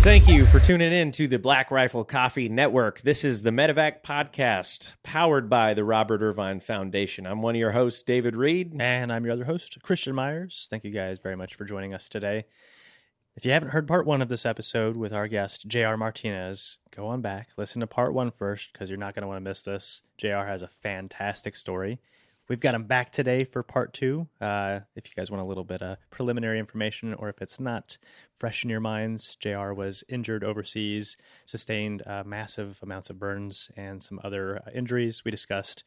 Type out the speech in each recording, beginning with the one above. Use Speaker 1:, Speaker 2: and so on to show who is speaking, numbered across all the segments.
Speaker 1: Thank you for tuning in to the Black Rifle Coffee Network. This is the Medevac Podcast, powered by the Robert Irvine Foundation. I'm one of your hosts, David Reid.
Speaker 2: And I'm your other host, Christian Meyers. Thank you guys very much for joining us today. If you haven't heard part one of this episode with our guest, JR Martinez, go on back, listen to part one first, because you're not going to want to miss this. JR has a fantastic story. We've got him back today for part two. If you guys want a little bit of preliminary information, or if it's not fresh in your minds, JR was injured overseas, sustained massive amounts of burns and some other injuries. We discussed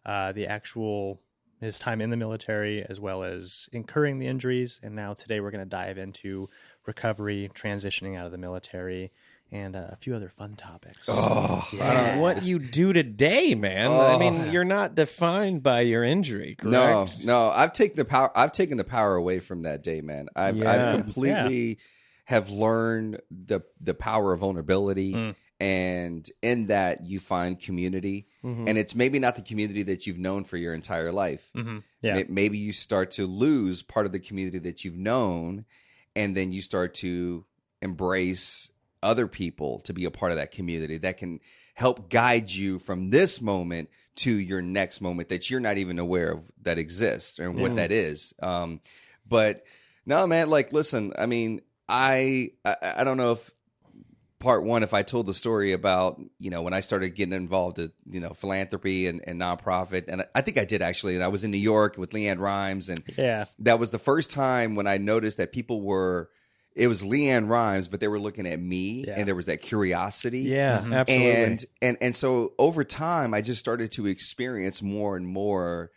Speaker 2: his time in the military, as well as incurring the injuries. And now today we're going to dive into recovery, transitioning out of the military, and a few other fun topics.
Speaker 1: What you do today, man. I mean, you're not defined by your injury, correct?
Speaker 3: No. I've taken the power away from that day, man. I've completely have learned the power of vulnerability. And in that, you find community. And it's maybe not the community that you've known for your entire life. Maybe you start to lose part of the community that you've known, and then you start to embrace other people to be a part of that community that can help guide you from this moment to your next moment that you're not even aware of that exists and what that is. But no, man, like, listen, I mean, I don't know if part one, if I told the story about, when I started getting involved in, philanthropy and nonprofit, and I think I did actually, and I was in New York with Leanne Rimes, and that was the first time when I noticed that it was Leanne Rimes, but they were looking at me, and there was that curiosity.
Speaker 1: Yeah, absolutely.
Speaker 3: And so over time, I just started to experience more and more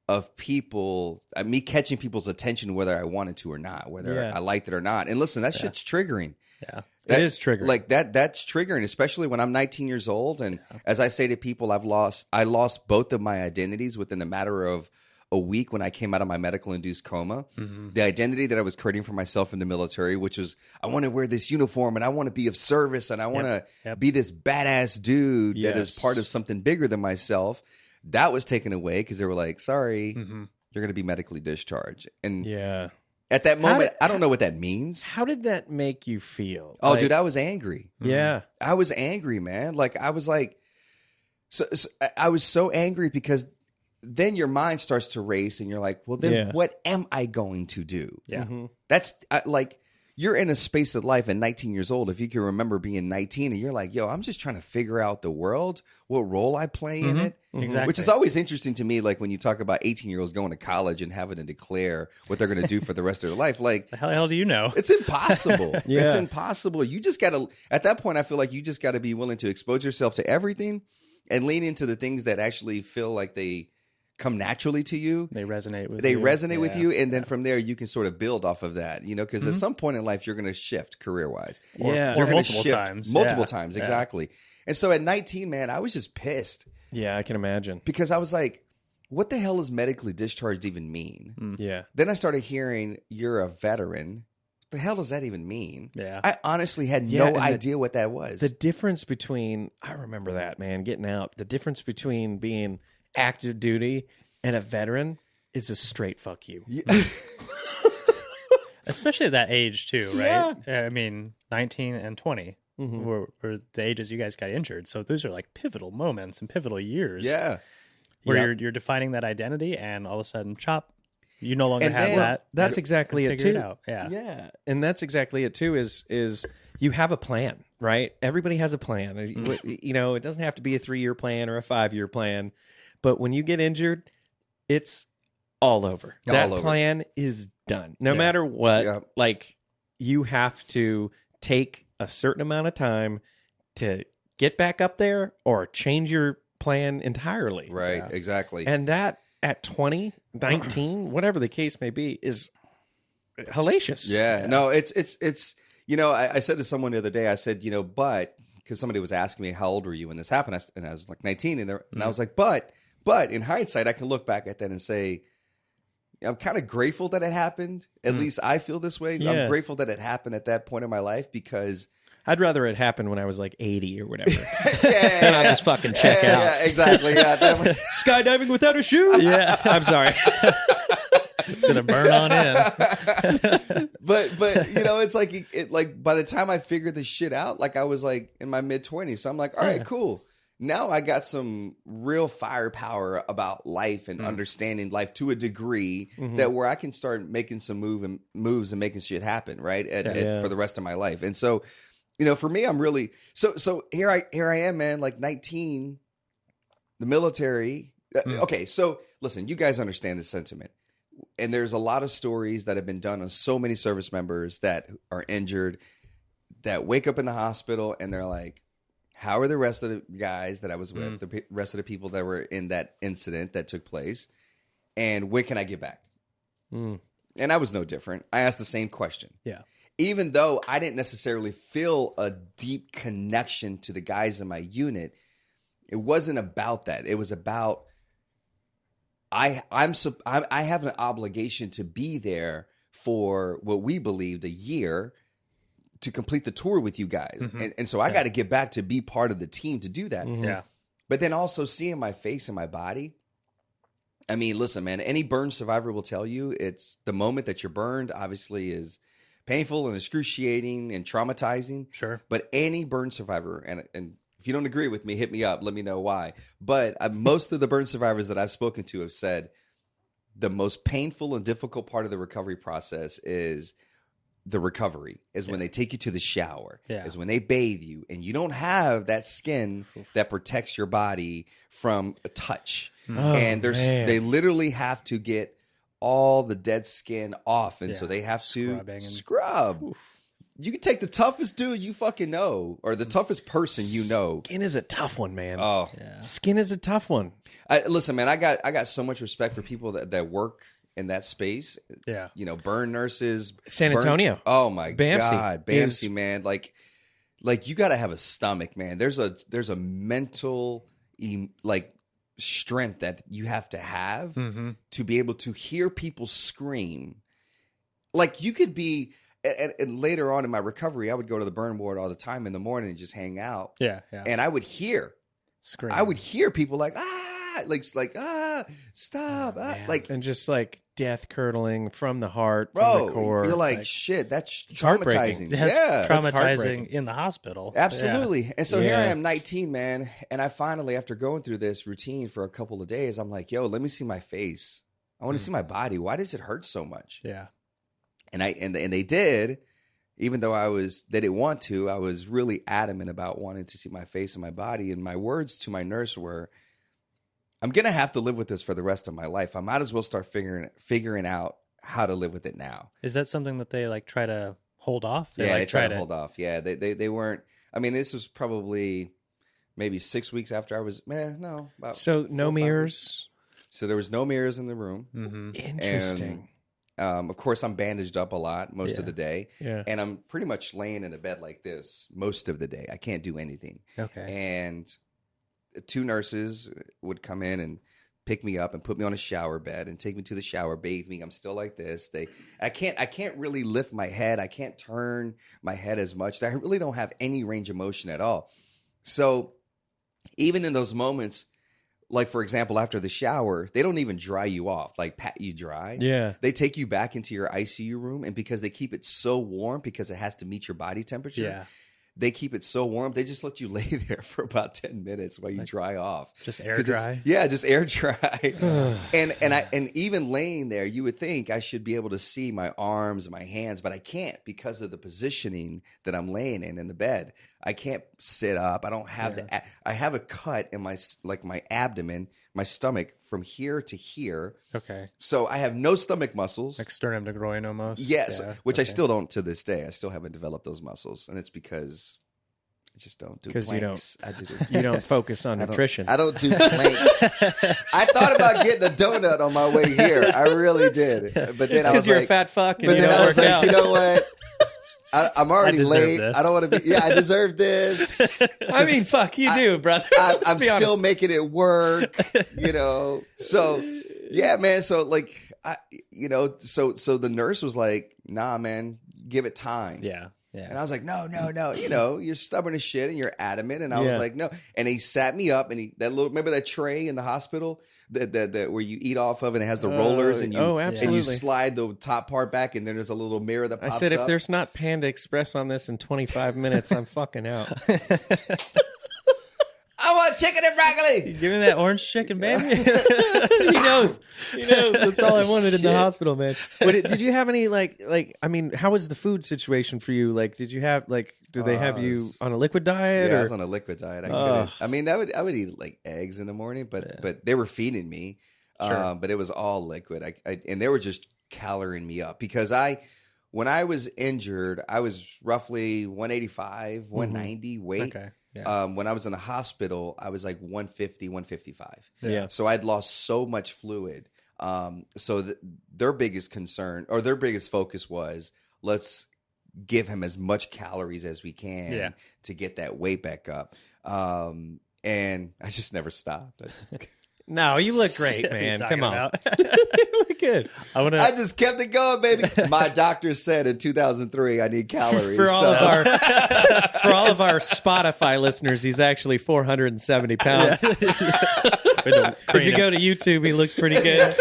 Speaker 3: of people, me catching people's attention, whether I wanted to or not, whether I liked it or not. And listen, that shit's triggering.
Speaker 1: Yeah, it is triggering.
Speaker 3: Like that's triggering, especially when I'm 19 years old. And as I say to people, I lost both of my identities within a matter of a week when I came out of my medical induced coma. The identity that I was creating for myself in the military, which was, I want to wear this uniform and I want to be of service and I want to be this badass dude that is part of something bigger than myself. That was taken away because they were like, sorry, you're going to be medically discharged. And at that moment, I don't know what that means.
Speaker 1: How did that make you feel?
Speaker 3: Oh, dude, I was angry.
Speaker 1: Yeah.
Speaker 3: I was angry, man. Like, I was like, so I was so angry because then your mind starts to race and you're like, well, then what am I going to do?
Speaker 2: Yeah.
Speaker 3: That's like, you're in a space of life at 19 years old. If you can remember being 19 and you're like, yo, I'm just trying to figure out the world, what role I play in it.
Speaker 2: Exactly.
Speaker 3: Which is always interesting to me. Like when you talk about 18-year-olds going to college and having to declare what they're going to do for the rest of their life. Like,
Speaker 2: the hell do you know?
Speaker 3: It's impossible. It's impossible. You just got to, at that point, I feel like you just got to be willing to expose yourself to everything and lean into the things that actually feel like they come naturally to you.
Speaker 2: They resonate with you.
Speaker 3: They resonate with you. And then from there, you can sort of build off of that, because at some point in life, you're going to shift career-wise.
Speaker 2: You're
Speaker 3: going to
Speaker 2: multiple
Speaker 3: shift
Speaker 2: times.
Speaker 3: Multiple times, exactly. And so at 19, man, I was just pissed.
Speaker 1: Yeah, I can imagine.
Speaker 3: Because I was like, what the hell does medically discharged even mean?
Speaker 1: Yeah.
Speaker 3: Then I started hearing, you're a veteran. What the hell does that even mean?
Speaker 2: Yeah.
Speaker 3: I honestly had no idea what that was.
Speaker 1: The difference between, I remember that, man, getting out. The difference between being active duty and a veteran is a straight fuck you.
Speaker 2: Especially at that age too, right? I mean, 19 and 20 were the ages you guys got injured. So those are like pivotal moments and pivotal years.
Speaker 3: Yeah.
Speaker 2: Where you're defining that identity and all of a sudden, chop, you no longer have that.
Speaker 1: That's exactly it too.
Speaker 2: It out.
Speaker 1: Yeah. And that's exactly it too is you have a plan, right? Everybody has a plan. It doesn't have to be a 3-year plan or a 5-year plan. But when you get injured, it's all over. That plan is done. No matter what, like you have to take a certain amount of time to get back up there or change your plan entirely.
Speaker 3: Right, exactly.
Speaker 1: And that at 20, 19, whatever the case may be, is hellacious.
Speaker 3: Yeah. No, it's I said to someone the other day, I said, but, because somebody was asking me, how old were you when this happened? And I was like 19, and I was like, but in hindsight, I can look back at that and say, I'm kind of grateful that it happened. At least I feel this way. Yeah. I'm grateful that it happened at that point in my life because
Speaker 1: I'd rather it happen when I was like 80 or whatever. Then I'll just fucking check out.
Speaker 3: Yeah, exactly. Yeah,
Speaker 1: skydiving without a shoe.
Speaker 2: Yeah.
Speaker 1: I'm sorry.
Speaker 2: gonna burn on in.
Speaker 3: but you know, it's like like by the time I figured this shit out, like I was like in my mid-20s. So I'm like, all right, cool. Now I got some real firepower about life and understanding life to a degree that where I can start making some moves and making shit happen, right? For the rest of my life. And so, you know, for me, I'm really so here I am, man, like 19, the military. Okay, so listen, you guys understand the sentiment. And there's a lot of stories that have been done on so many service members that are injured, that wake up in the hospital and they're like, how are the rest of the guys that I was with, the rest of the people that were in that incident that took place, and when can I get back? And I was no different. I asked the same question.
Speaker 2: Yeah.
Speaker 3: Even though I didn't necessarily feel a deep connection to the guys in my unit, it wasn't about that. It was about I have an obligation to be there for what we believed a year to complete the tour with you guys. And so I got to get back to be part of the team to do that.
Speaker 2: Yeah.
Speaker 3: But then also seeing my face and my body. I mean, listen, man, any burn survivor will tell you it's the moment that you're burned obviously is painful and excruciating and traumatizing.
Speaker 2: Sure.
Speaker 3: But any burn survivor, and if you don't agree with me, hit me up. Let me know why. But most of the burn survivors that I've spoken to have said the most painful and difficult part of the recovery process is the recovery, is when they take you to the shower, is when they bathe you, and you don't have that skin that protects your body from a touch. And they literally have to get all the dead skin off. And so they have to scrub. You can take the toughest dude you fucking know, or the toughest person you know.
Speaker 1: Skin is a tough one, man.
Speaker 3: Oh,
Speaker 1: Skin is a tough one.
Speaker 3: Listen, man, I got so much respect for people that work in that space.
Speaker 2: Yeah.
Speaker 3: You know, burn nurses.
Speaker 1: San Antonio.
Speaker 3: Oh my God.
Speaker 1: Bamsey,
Speaker 3: man. Like you got to have a stomach, man. There's a mental, strength that you have to have to be able to hear people scream. Like you could be, and later on in my recovery, I would go to the burn ward all the time in the morning and just hang out.
Speaker 2: Yeah.
Speaker 3: And I would hear,
Speaker 2: Scream.
Speaker 3: I would hear people like, stop, like,
Speaker 1: and just like death curdling from the heart,
Speaker 3: bro,
Speaker 1: from the core.
Speaker 3: you're like shit, that's
Speaker 1: heartbreaking.
Speaker 3: traumatizing.
Speaker 2: That's traumatizing
Speaker 1: heartbreaking.
Speaker 2: in the hospital.
Speaker 3: Absolutely. And so here I
Speaker 1: Yeah.
Speaker 3: am, 19, man. And I finally, after going through this routine for a couple of days, I'm like, yo, let me see my face. I want to see my body. Why does it hurt so much?
Speaker 2: Yeah.
Speaker 3: And they did, even though they didn't want to, I was really adamant about wanting to see my face and my body. And my words to my nurse were, I'm going to have to live with this for the rest of my life. I might as well start figuring out how to live with it now.
Speaker 2: Is that something that they like try to hold off?
Speaker 3: They try to hold off. Yeah, they weren't. I mean, this was probably maybe 6 weeks after I was. About
Speaker 1: So no mirrors.
Speaker 3: So there was no mirrors in the room.
Speaker 1: Interesting.
Speaker 3: And, of course, I'm bandaged up a lot most of the day.
Speaker 1: Yeah.
Speaker 3: And I'm pretty much laying in a bed like this most of the day. I can't do anything.
Speaker 2: Okay.
Speaker 3: And 2 nurses would come in and pick me up and put me on a shower bed and take me to the shower, bathe me. I'm still like this. I can't really lift my head. I can't turn my head as much. I really don't have any range of motion at all. So even in those moments, like for example, after the shower, they don't even dry you off, like pat you dry.
Speaker 1: Yeah.
Speaker 3: They take you back into your ICU room, and because they keep it so warm, because it has to meet your body temperature. They keep it so warm, they just let you lay there for about 10 minutes while you dry off.
Speaker 2: Just air dry?
Speaker 3: Yeah, just air dry. and even laying there, you would think I should be able to see my arms and my hands, but I can't because of the positioning that I'm laying in the bed. I can't sit up. I don't have I have a cut in my abdomen, my stomach from here to here.
Speaker 2: Okay.
Speaker 3: So I have no stomach muscles.
Speaker 2: Like sternum to groin almost.
Speaker 3: Yes,
Speaker 2: Yeah.
Speaker 3: which I still don't to this day. I still haven't developed those muscles, and it's because I just don't do planks.
Speaker 1: You don't focus on nutrition.
Speaker 3: I don't do planks. I thought about getting a donut on my way here. I really did, but then I was
Speaker 1: because you're
Speaker 3: like,
Speaker 1: a fat fuck and
Speaker 3: but
Speaker 1: you
Speaker 3: then
Speaker 1: don't
Speaker 3: I was
Speaker 1: work
Speaker 3: like,
Speaker 1: out.
Speaker 3: you know what? I'm already
Speaker 2: deserve
Speaker 3: late.
Speaker 2: this.
Speaker 3: I don't want to be. Yeah, I deserve this.
Speaker 1: I mean, fuck, you do, brother.
Speaker 3: I'm still making it work. So yeah, man. So like, so the nurse was like, "Nah, man, give it time."
Speaker 2: Yeah. Yeah.
Speaker 3: And I was like, no. You know, you're stubborn as shit and you're adamant. And I was like, no. And he sat me up and remember that tray in the hospital that where you eat off of and it has the rollers and you slide the top part back and then there's a little mirror that pops up.
Speaker 1: I said, if there's not Panda Express on this in 25 minutes, I'm fucking out.
Speaker 3: I want chicken and broccoli.
Speaker 2: Give me that orange chicken, baby.
Speaker 1: He knows. That's all I wanted in the hospital, man. Did you have any I mean, how was the food situation for you? Like, did you have did they have you on a liquid diet?
Speaker 3: Yeah, I was on a liquid diet. I couldn't. I mean, I would eat like eggs in the morning, but they were feeding me.
Speaker 2: Sure.
Speaker 3: But it was all liquid. And they were just caloring me up because when I was injured, I was roughly 185, 190 weight.
Speaker 2: Okay. Yeah.
Speaker 3: When I was in the hospital, I was like 150, 155.
Speaker 1: Yeah.
Speaker 3: So I'd lost so much fluid. So their biggest concern or their biggest focus was let's give him as much calories as we can to get that weight back up. And I just never stopped.
Speaker 1: No, you look great, man. Come on.
Speaker 2: You
Speaker 1: look good.
Speaker 3: I just kept it going, baby. My doctor said in 2003 I need calories.
Speaker 1: For all of our Spotify listeners, he's actually 470 pounds. If you go to YouTube, he looks pretty good.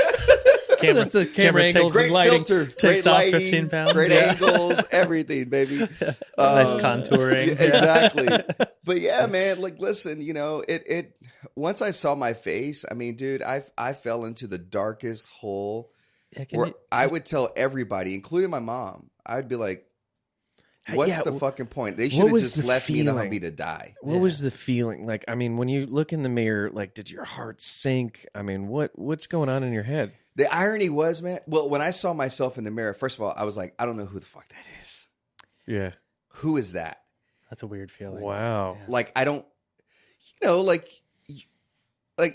Speaker 1: That's a camera angles
Speaker 3: great
Speaker 1: and lighting.
Speaker 3: Filter,
Speaker 2: Takes
Speaker 3: great
Speaker 2: off
Speaker 3: lighting,
Speaker 2: 15 pounds.
Speaker 3: Great angles, everything, baby.
Speaker 2: Nice contouring.
Speaker 3: Exactly. But yeah, man, like listen, you know, it once I saw my face, I mean, dude, I fell into the darkest hole where I would tell everybody, including my mom, I'd be like, what's the fucking point? They should have just left me in the Humvee to die.
Speaker 1: What was the feeling? Like, I mean, when you look in the mirror, like, did your heart sink? I mean, what's going on in your head?
Speaker 3: The irony was, man, well, when I saw myself in the mirror, first of all, I was like, I don't know who the fuck that is.
Speaker 1: Yeah.
Speaker 3: Who is that?
Speaker 2: That's a weird feeling.
Speaker 1: Wow.
Speaker 2: Yeah.
Speaker 3: Like, I don't, you know, like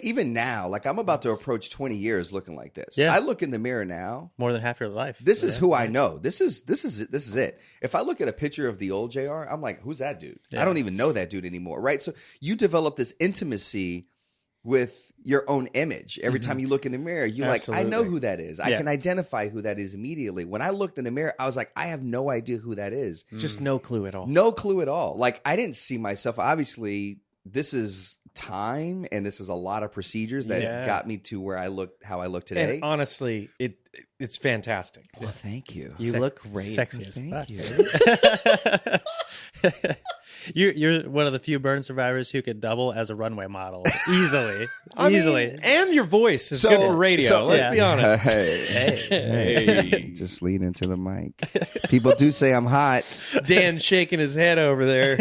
Speaker 3: even now, like I'm about to approach 20 years looking like this.
Speaker 2: Yeah.
Speaker 3: I look in the mirror now.
Speaker 2: More than half your life.
Speaker 3: This is who I know. This is it. If I look at a picture of the old JR, I'm like, who's that dude?
Speaker 2: Yeah.
Speaker 3: I don't even know that dude anymore, right? So you develop this intimacy with your own image. Every time you look in the mirror, you're like, I know who that is. I can identify who that is immediately. When I looked in the mirror, I was like, I have no idea who that is.
Speaker 1: Just no clue at all.
Speaker 3: No clue at all. Like I didn't see myself. Obviously, this is time and this is a lot of procedures that got me to where how I look today.
Speaker 1: And honestly, it's fantastic.
Speaker 3: Well, thank you.
Speaker 1: You look great.
Speaker 2: Sexy as
Speaker 3: Thank
Speaker 2: fuck.
Speaker 3: you.
Speaker 2: You're one of the few burn survivors who could double as a runway model easily.
Speaker 1: I
Speaker 2: Easily.
Speaker 1: mean, and your voice is good for radio. Let's be honest.
Speaker 3: Hey. Just lean into the mic. People do say I'm hot.
Speaker 1: Dan's shaking his head over there.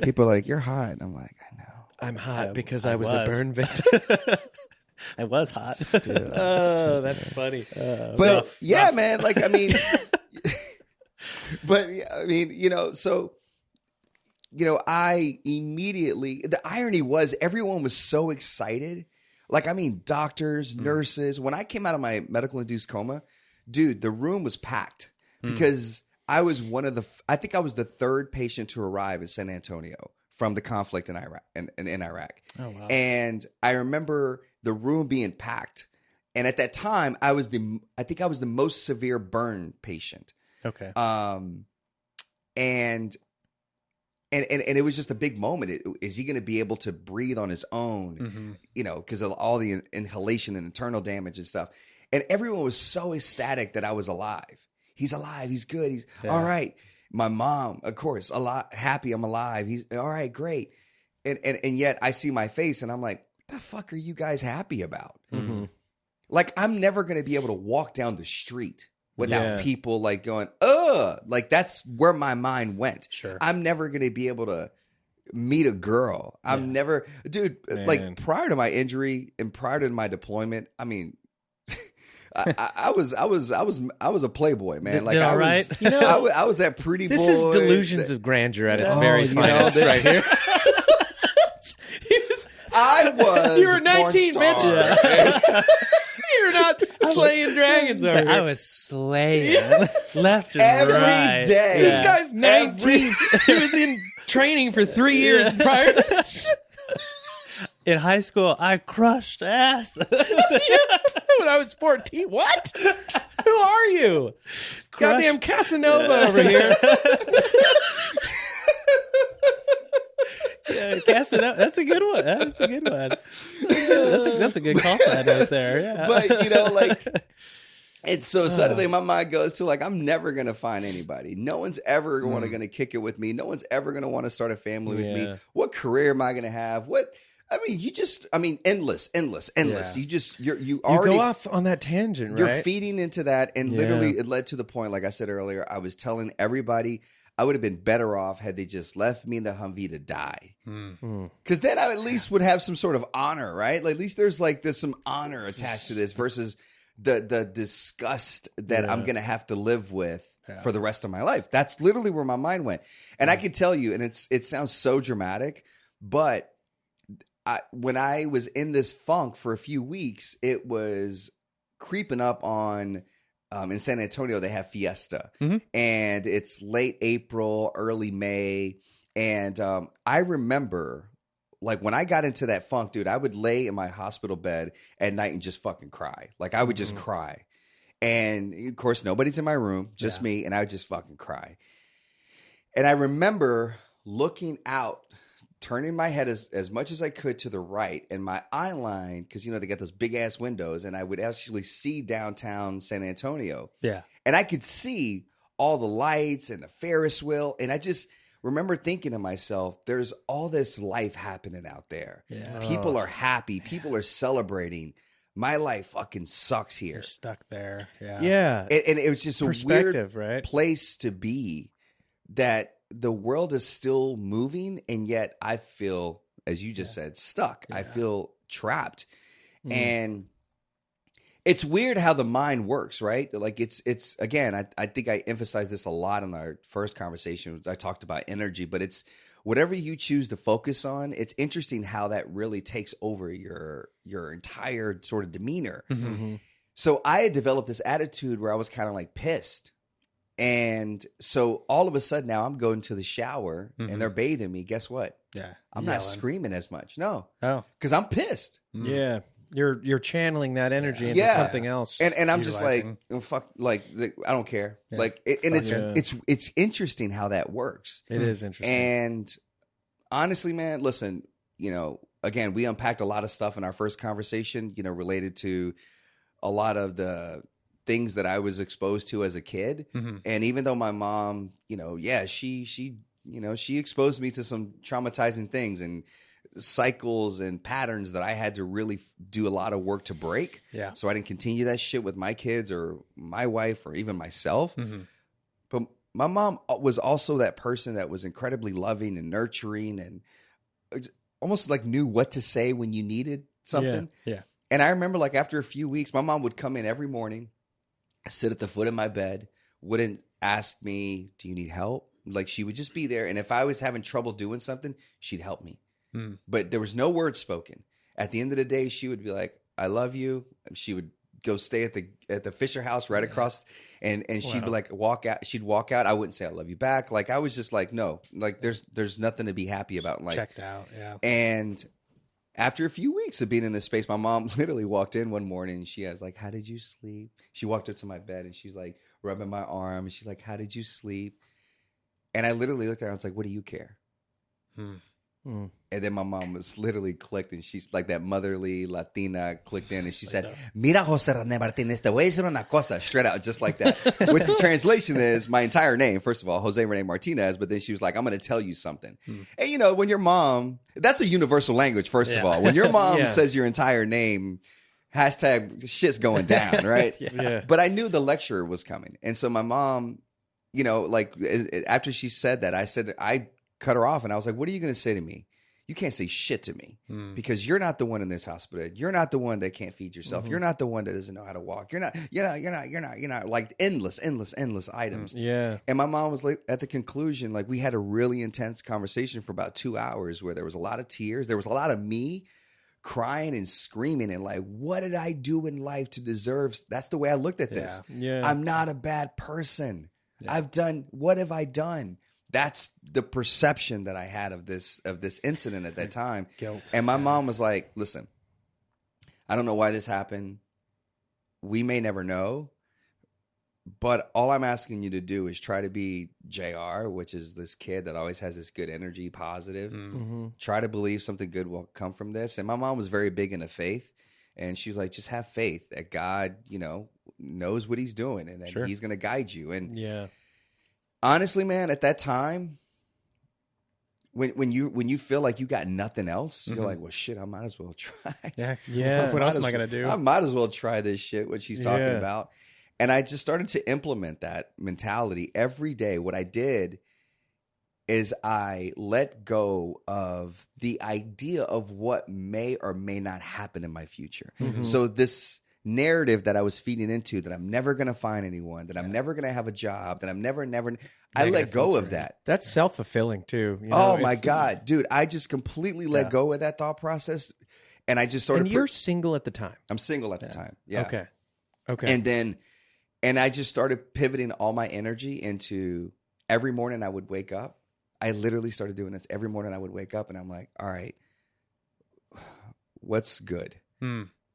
Speaker 3: People are like, you're hot. And I'm like, I know.
Speaker 1: I'm hot because I was a burn victim.
Speaker 2: I was hot.
Speaker 3: Dude,
Speaker 1: Oh, that's funny.
Speaker 3: but yeah, man, like, I mean, but I mean, you know, so, you know, I immediately, the irony was everyone was so excited. Like, I mean, doctors, nurses, when I came out of my medical induced coma, dude, the room was packed because I was I think I was the third patient to arrive in San Antonio from the conflict in Iraq.
Speaker 2: Oh, wow.
Speaker 3: And I remember the room being packed. And at that time, I think I was the most severe burn patient.
Speaker 2: Okay.
Speaker 3: And it was just a big moment. Is he going to be able to breathe on his own? You know, because of all the inhalation and internal damage and stuff. And everyone was so ecstatic that I was alive. He's alive. He's good. He's all right. My mom, of course, happy I'm alive. He's all right, great. And yet I see my face and I'm like, what the fuck are you guys happy about? Like, I'm never going to be able to walk down the street without people like going, like that's where my mind went.
Speaker 2: Sure.
Speaker 3: I'm never going to be able to meet a girl. I'm never, dude, like prior to my injury and prior to my deployment, I mean, I was a playboy, man. Like I was,
Speaker 1: you know,
Speaker 3: I was that pretty boy.
Speaker 1: This is delusions of grandeur at its very finest, right here.
Speaker 3: I was.
Speaker 1: You were 19, bitch. You're not slaying dragons over here.
Speaker 2: I was slaying left and
Speaker 3: every
Speaker 2: right.
Speaker 3: day.
Speaker 1: This guy's 19. He was in training for 3 years prior to this.
Speaker 2: In high school, I crushed ass.
Speaker 1: When I was 14. What? Who are you? Goddamn Casanova over here.
Speaker 2: Yeah, Casanova. That's a good one. That's a good one. That's a good call sign right there. Yeah.
Speaker 3: But like, and so suddenly my mind goes to like, I'm never gonna find anybody. No one's ever gonna kick it with me. No one's ever gonna want to start a family with me. What career am I gonna have? Endless.
Speaker 1: Yeah.
Speaker 3: You already
Speaker 1: go off on that tangent, right?
Speaker 3: You're feeding into that, and literally it led to the point, like I said earlier, I was telling everybody I would have been better off had they just left me in the Humvee to die. Because then I at least would have some sort of honor, right? Like, at least there's some honor attached to this versus the disgust that I'm going to have to live with for the rest of my life. That's literally where my mind went. And I could tell you, and it sounds so dramatic, but when I was in this funk for a few weeks, it was creeping up on in San Antonio. They have Fiesta, and it's late April, early May. And I remember, like, when I got into that funk, dude, I would lay in my hospital bed at night and just fucking cry. Like, I would just cry. And of course, nobody's in my room, just me, and I would just fucking cry. And I remember looking out, turning my head as much as I could to the right, and my eye line, because they got those big ass windows, and I would actually see downtown San Antonio. Yeah, and I could see all the lights and the Ferris wheel, and I just remember thinking to myself, "There's all this life happening out there. Yeah. People are happy. People are celebrating. My life fucking sucks here.
Speaker 2: You're stuck there. Yeah,
Speaker 3: yeah." And it was just a weird
Speaker 1: right?
Speaker 3: place to be. That the world is still moving, and yet I feel, as you just said, stuck. I feel trapped. And it's weird how the mind works, right? Like it's again, I think I emphasized this a lot in our first conversation. I talked about energy, but it's whatever you choose to focus on, it's interesting how that really takes over your entire sort of demeanor. So I had developed this attitude where I was kind of like pissed. And so all of a sudden now I'm going to the shower and they're bathing me. Guess what?
Speaker 2: Yeah.
Speaker 3: I'm not screaming as much. No. Oh. Because I'm pissed.
Speaker 1: Yeah. You're channeling that energy into something else.
Speaker 3: And I'm just like, oh, fuck, like, I don't care. Yeah. Like, it's interesting how that works.
Speaker 1: It is interesting.
Speaker 3: And honestly, man, listen, again, we unpacked a lot of stuff in our first conversation, related to a lot of the things that I was exposed to as a kid. And even though my mom, she exposed me to some traumatizing things and cycles and patterns that I had to really do a lot of work to break. Yeah. So I didn't continue that shit with my kids or my wife or even myself. But my mom was also that person that was incredibly loving and nurturing and almost like knew what to say when you needed something. Yeah. And I remember, like, after a few weeks, my mom would come in every morning, sit at the foot of my bed, wouldn't ask me, do you need help? Like, she would just be there. And if I was having trouble doing something, she'd help me. But there was no words spoken. At the end of the day, she would be like, I love you. She would go stay at the Fisher house right across. And she'd be like, walk out. She'd walk out. I wouldn't say I love you back. Like, I was just like, no, like there's nothing to be happy about. Like,
Speaker 2: checked out. Yeah.
Speaker 3: And after a few weeks of being in this space, my mom literally walked in one morning and she was like, how did you sleep? She walked up to my bed and she's like rubbing my arm and she's like, how did you sleep? And I literally looked at her and I was like, what do you care? And then my mom was literally clicked and she's like that motherly Latina clicked in and she said, Mira, Jose Rene Martinez, te voy a decir una cosa, straight out, just like that. Which the translation is my entire name, first of all, Jose Rene Martinez. But then she was like, I'm going to tell you something. And when your mom, that's a universal language, first of all. When your mom says your entire name, hashtag shit's going down, right? But I knew the lecture was coming. And so my mom, like after she said that, I cut her off and I was like, what are you going to say to me? You can't say shit to me because you're not the one in this hospital. You're not the one that can't feed yourself. You're not the one that doesn't know how to walk. You're not like endless items. Yeah. And my mom was like, at the conclusion, like we had a really intense conversation for about 2 hours where there was a lot of tears. There was a lot of me crying and screaming and like, what did I do in life to deserve? That's the way I looked at this. Yeah. I'm not a bad person. Yeah. What have I done? That's the perception that I had of this incident at that time.
Speaker 2: Guilt.
Speaker 3: And my mom was like, listen, I don't know why this happened. We may never know. But all I'm asking you to do is try to be JR, which is this kid that always has this good energy, positive.
Speaker 1: Mm-hmm.
Speaker 3: Try to believe something good will come from this. And my mom was very big into faith. And she was like, just have faith that God, knows what he's doing and that he's going to guide you. And honestly, man, at that time, when you feel like you got nothing else, you're like, well, shit, I might as well try.
Speaker 2: Yeah. What else am I going to do?
Speaker 3: I might as well try this shit, what she's talking about. And I just started to implement that mentality every day. What I did is I let go of the idea of what may or may not happen in my future. Mm-hmm. So this narrative that I was feeding into, that I'm never going to find anyone, that I'm never going to have a job, that I'm never, I let go of that.
Speaker 1: That's self-fulfilling too.
Speaker 3: My God, dude, I just completely let go of that thought process. And I just started.
Speaker 1: And you're single at the time.
Speaker 3: I'm single at the time. Yeah.
Speaker 1: Okay.
Speaker 3: And I just started pivoting all my energy into every morning I would wake up. I literally started doing this. Every morning I would wake up and I'm like, all right, what's good?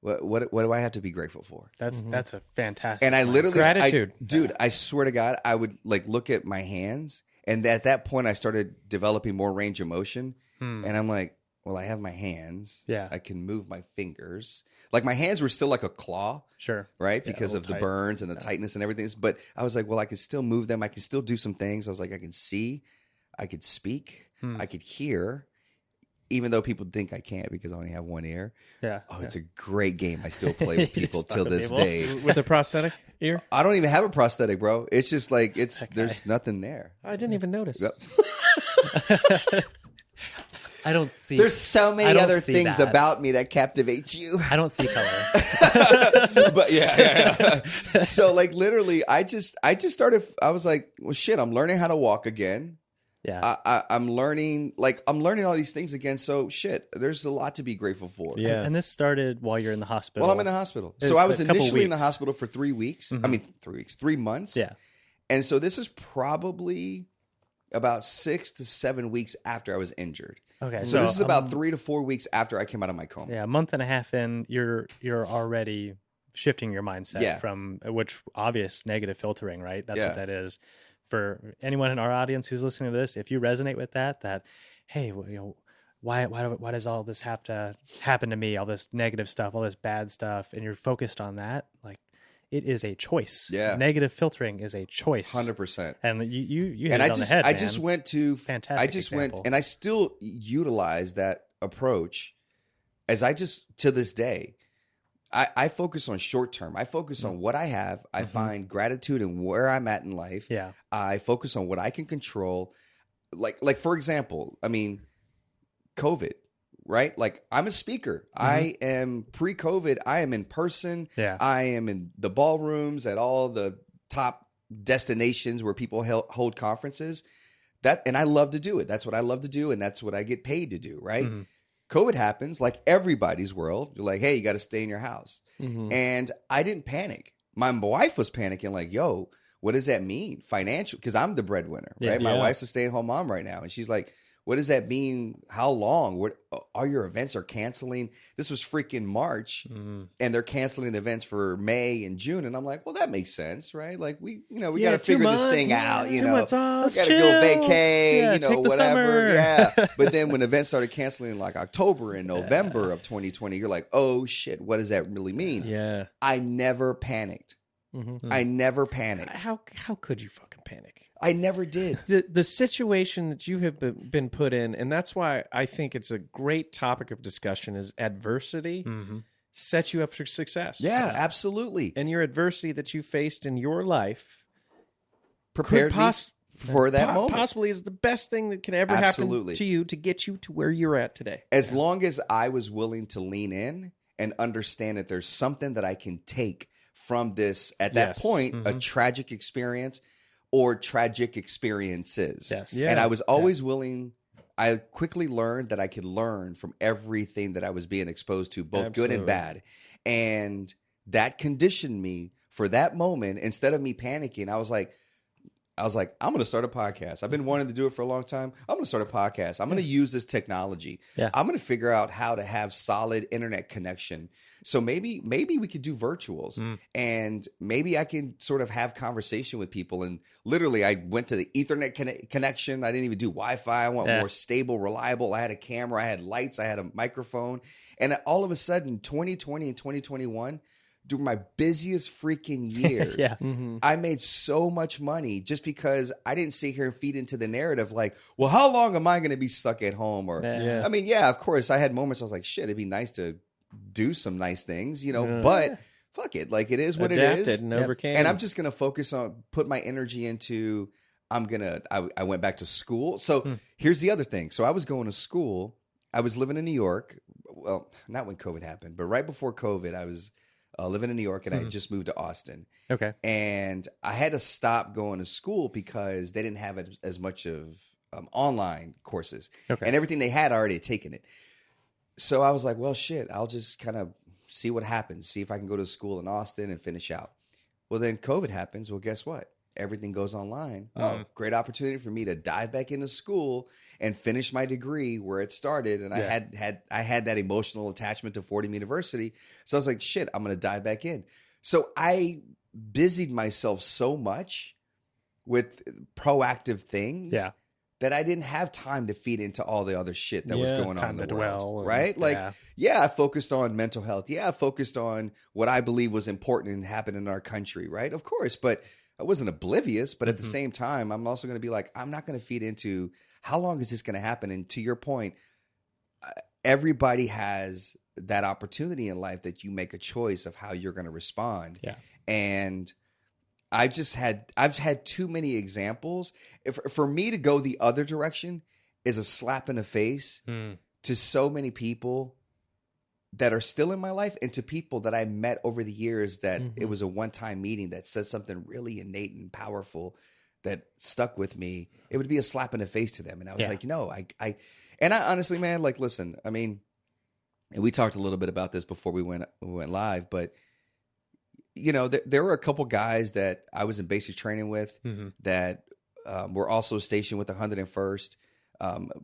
Speaker 3: What do I have to be grateful for?
Speaker 2: That's a fantastic.
Speaker 3: And I literally,
Speaker 1: gratitude.
Speaker 3: Dude, I swear to God, I would like look at my hands. And at that point I started developing more range of motion. And I'm like, well, I have my hands.
Speaker 2: Yeah.
Speaker 3: I can move my fingers. Like my hands were still like a claw.
Speaker 2: Sure.
Speaker 3: Right? Because of the burns and the tightness and everything. But I was like, well, I can still move them. I can still do some things. I was like, I can see. I could speak. I could hear. Even though people think I can't because I only have one ear.
Speaker 2: Yeah.
Speaker 3: Oh, it's a great game. I still play with people till this day.
Speaker 1: With a prosthetic ear?
Speaker 3: I don't even have a prosthetic, bro. It's just like, there's nothing there.
Speaker 1: I didn't even notice.
Speaker 3: Yep.
Speaker 2: I don't see.
Speaker 3: There's so many other things about me that captivate you.
Speaker 2: I don't see color.
Speaker 3: But yeah. So like literally, I just started. I was like, well, shit. I'm learning how to walk again.
Speaker 2: Yeah.
Speaker 3: I'm learning all these things again. So shit, there's a lot to be grateful for.
Speaker 2: Yeah. And this started while you're in the hospital.
Speaker 3: Well, I'm in the hospital. So I was initially in the hospital for 3 weeks. I mean, 3 weeks, 3 months.
Speaker 2: Yeah.
Speaker 3: And so this is probably about 6 to 7 weeks after I was injured.
Speaker 2: Okay.
Speaker 3: So this is about 3 to 4 weeks after I came out of my coma.
Speaker 2: Yeah. A month and a half in, you're already shifting your mindset from which obvious negative filtering, right? That's what that is. For anyone in our audience who's listening to this, if you resonate with that, hey, why does all this have to happen to me? All this negative stuff, all this bad stuff, and you're focused on that, like it is a choice.
Speaker 3: Yeah,
Speaker 2: negative filtering is a choice,
Speaker 3: 100%.
Speaker 2: And you hit
Speaker 3: and
Speaker 2: it on the head,
Speaker 3: I just went to
Speaker 2: fantastic.
Speaker 3: I just went, and I still utilize that approach, as I just to this day. I focus on short term. I focus on what I have. I find gratitude in where I'm at in life.
Speaker 2: Yeah.
Speaker 3: I focus on what I can control. Like for example, I mean, COVID, right? Like I'm a speaker. I am pre-COVID. I am in person.
Speaker 2: Yeah.
Speaker 3: I am in the ballrooms at all the top destinations where people hold conferences. And I love to do it. That's what I love to do. And that's what I get paid to do. Right. COVID happens, like everybody's world. You're like, hey, you got to stay in your house. And I didn't panic. My wife was panicking like, yo, what does that mean? Financial, because I'm the breadwinner, right? My wife's a stay-at-home mom right now. And she's like, what does that mean? How long? What all your events are canceling? This was freaking March, and they're canceling events for May and June. And I'm like, well, that makes sense, right? Like we got to figure this thing out.
Speaker 1: 2 months off,
Speaker 3: we got to go vacay,
Speaker 2: take the
Speaker 3: whatever.
Speaker 2: Summer.
Speaker 3: Yeah. But then when events started canceling in like October and November of 2020, you're like, oh shit, what does that really mean?
Speaker 1: Yeah.
Speaker 3: I never panicked. I never panicked.
Speaker 1: How could you fucking panic?
Speaker 3: I never did.
Speaker 1: The situation that you have been put in, and that's why I think it's a great topic of discussion, is adversity sets you up for success.
Speaker 3: Yeah, absolutely.
Speaker 1: And your adversity that you faced in your life
Speaker 3: prepared me for that moment.
Speaker 1: Possibly is the best thing that could ever happen to you to get you to where you're at today.
Speaker 3: As long as I was willing to lean in and understand that there's something that I can take from this, at that point, a tragic experience or tragic experiences.
Speaker 2: Yes.
Speaker 1: Yeah.
Speaker 3: And I was always willing. I quickly learned that I could learn from everything that I was being exposed to, both good and bad. And that conditioned me for that moment. Instead of me panicking, I was like, I was like, I'm going to start a podcast. I've been wanting to do it for a long time. I'm going to start a podcast. I'm going to use this technology.
Speaker 2: Yeah.
Speaker 3: I'm going to figure out how to have solid internet connection. So maybe we could do virtuals, and maybe I can sort of have conversation with people. And literally, I went to the Ethernet connection. I didn't even do Wi-Fi. I want more stable, reliable. I had a camera. I had lights. I had a microphone. And all of a sudden, 2020 and 2021, during my busiest freaking years, I made so much money just because I didn't sit here and feed into the narrative like, well, how long am I going to be stuck at home? Or, I mean, yeah, of course, I had moments I was like, shit, it'd be nice to do some nice things, you know, but fuck it. Like, it is what
Speaker 1: Adapted
Speaker 3: it is.
Speaker 1: and overcame.
Speaker 3: And I'm just going to focus on, put my energy into, I went back to school. So here's the other thing. So I was going to school. I was living in New York. Well, not when COVID happened, but right before COVID, I was living in New York, and I had just moved to Austin.
Speaker 2: Okay.
Speaker 3: And I had to stop going to school because they didn't have as much of online courses.
Speaker 2: Okay.
Speaker 3: And everything they had, I already had taken it. So I was like, well, shit, I'll just kind of see what happens, see if I can go to school in Austin and finish out. Well, then COVID happens. Well, guess what? Everything goes online. Oh, great opportunity for me to dive back into school and finish my degree where it started. And I had that emotional attachment to Fordham University. So I was like, shit, I'm going to dive back in. So I busied myself so much with proactive things that I didn't have time to feed into all the other shit that was going on in the world. Right? Like, I focused on mental health. Yeah, I focused on what I believe was important and happened in our country. Right? Of course. But I wasn't oblivious, but at the same time, I'm also going to be like, I'm not going to feed into how long is this going to happen? And to your point, everybody has that opportunity in life that you make a choice of how you're going to respond. Yeah. And I've had too many examples. For me to go the other direction is a slap in the face to so many people that are still in my life, and to people that I met over the years that it was a one-time meeting that said something really innate and powerful that stuck with me. It would be a slap in the face to them. And I was like, no, I honestly, man, like, listen, I mean, and we talked a little bit about this before we went live, but you know, there were a couple guys that I was in basic training with that were also stationed with the 101st.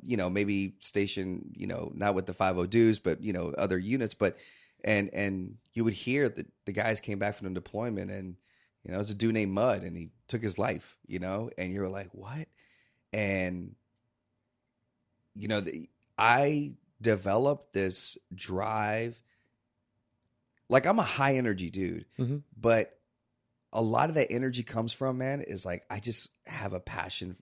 Speaker 3: You know, maybe stationed, you know, not with the 50 dudes, but, you know, other units. But, and you would hear that the guys came back from the deployment, and, you know, it was a dude named Mud, and he took his life, you know, and you were like, what? And, you know, I developed this drive. Like, I'm a high energy dude, but a lot of that energy comes from, man, is like, I just have a passion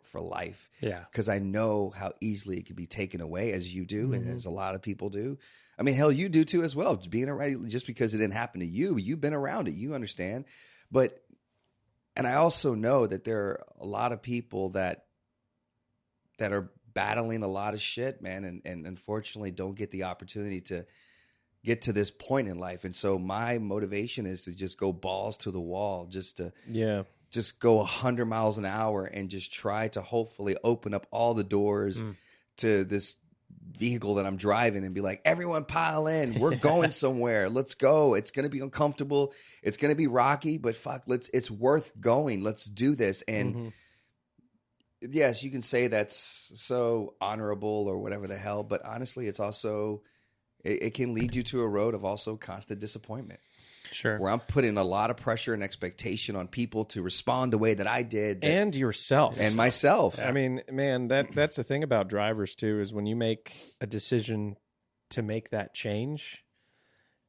Speaker 3: for life. Yeah. Because I know how easily it can be taken away, as you do, and as a lot of people do. I mean, hell, you do too as well. Being around, just because it didn't happen to you, you've been around it, you understand. But, and I also know that there are a lot of people that are battling a lot of shit, man, and unfortunately don't get the opportunity to get to this point in life. And so my motivation is to just go balls to the wall, just to just go 100 miles an hour and just try to hopefully open up all the doors to this vehicle that I'm driving and be like, everyone pile in, we're going somewhere, let's go. It's going to be uncomfortable, it's going to be rocky, but fuck, it's worth going. Let's do this. And yes, you can say that's so honorable or whatever the hell, but honestly, it's also, it can lead you to a road of also constant disappointment. Sure. Where I'm putting a lot of pressure and expectation on people to respond the way that I did.
Speaker 1: And yourself.
Speaker 3: And myself.
Speaker 1: I mean, man, that's the thing about drivers too, is when you make a decision to make that change